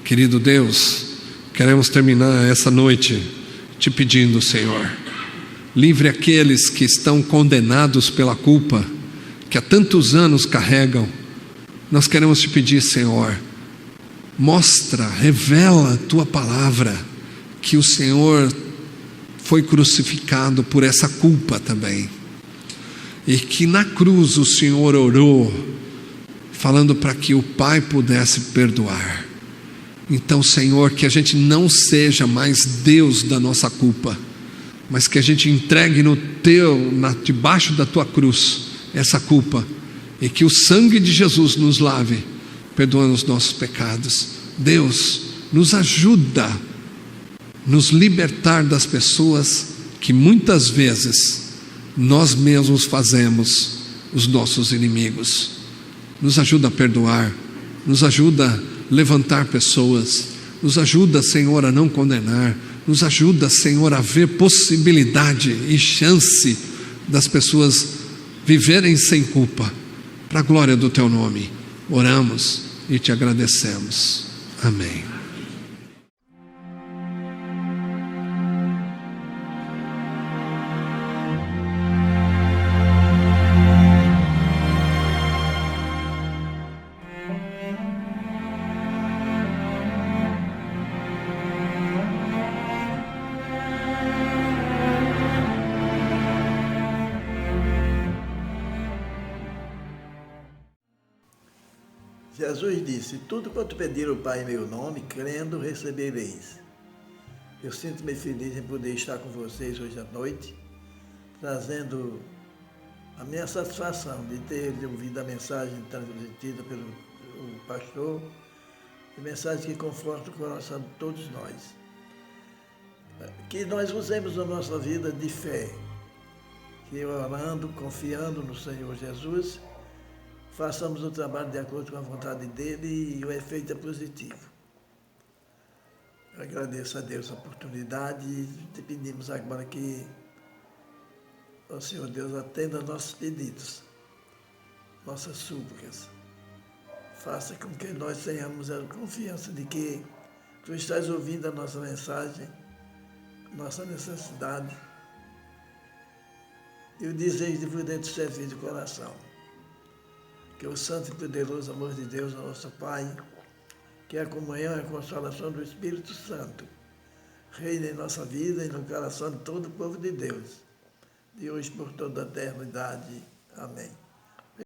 Querido Deus, queremos terminar essa noite te pedindo, Senhor, livre aqueles que estão condenados pela culpa, que há tantos anos carregam. Nós queremos te pedir, Senhor, mostra, revela a tua palavra, que o Senhor foi crucificado por essa culpa também, e que na cruz o Senhor orou, falando para que o Pai pudesse perdoar. Então, Senhor, que a gente não seja mais Deus da nossa culpa, mas que a gente entregue debaixo da tua cruz essa culpa, e que o sangue de Jesus nos lave, perdoando os nossos pecados. Deus, nos ajuda, nos libertar das pessoas que muitas vezes nós mesmos fazemos os nossos inimigos. nos ajuda a perdoar, nos ajuda a levantar pessoas, nos ajuda, Senhor, a não condenar, nos ajuda, Senhor, a ver possibilidade e chance das pessoas viverem sem culpa, para a glória do Teu nome. Oramos e Te agradecemos. Amém. Jesus disse: tudo quanto pedir ao Pai em meu nome, crendo, recebereis. Eu sinto-me feliz em poder estar com vocês hoje à noite, trazendo a minha satisfação de ter ouvido a mensagem transmitida pelo pastor, a mensagem que conforta o coração de todos nós. Que nós usemos a nossa vida de fé, que orando, confiando no Senhor Jesus, façamos o trabalho de acordo com a vontade dele e o efeito é positivo. Eu agradeço a Deus a oportunidade e te pedimos agora que o Senhor Deus atenda nossos pedidos, nossas súplicas. Faça com que nós tenhamos a confiança de que tu estás ouvindo a nossa mensagem, nossa necessidade e o desejo de poder te servir de coração. Que o santo e poderoso amor de Deus, nosso Pai, que a comunhão e a consolação do Espírito Santo reine em nossa vida e no coração de todo o povo de Deus, de hoje por toda a eternidade. Amém.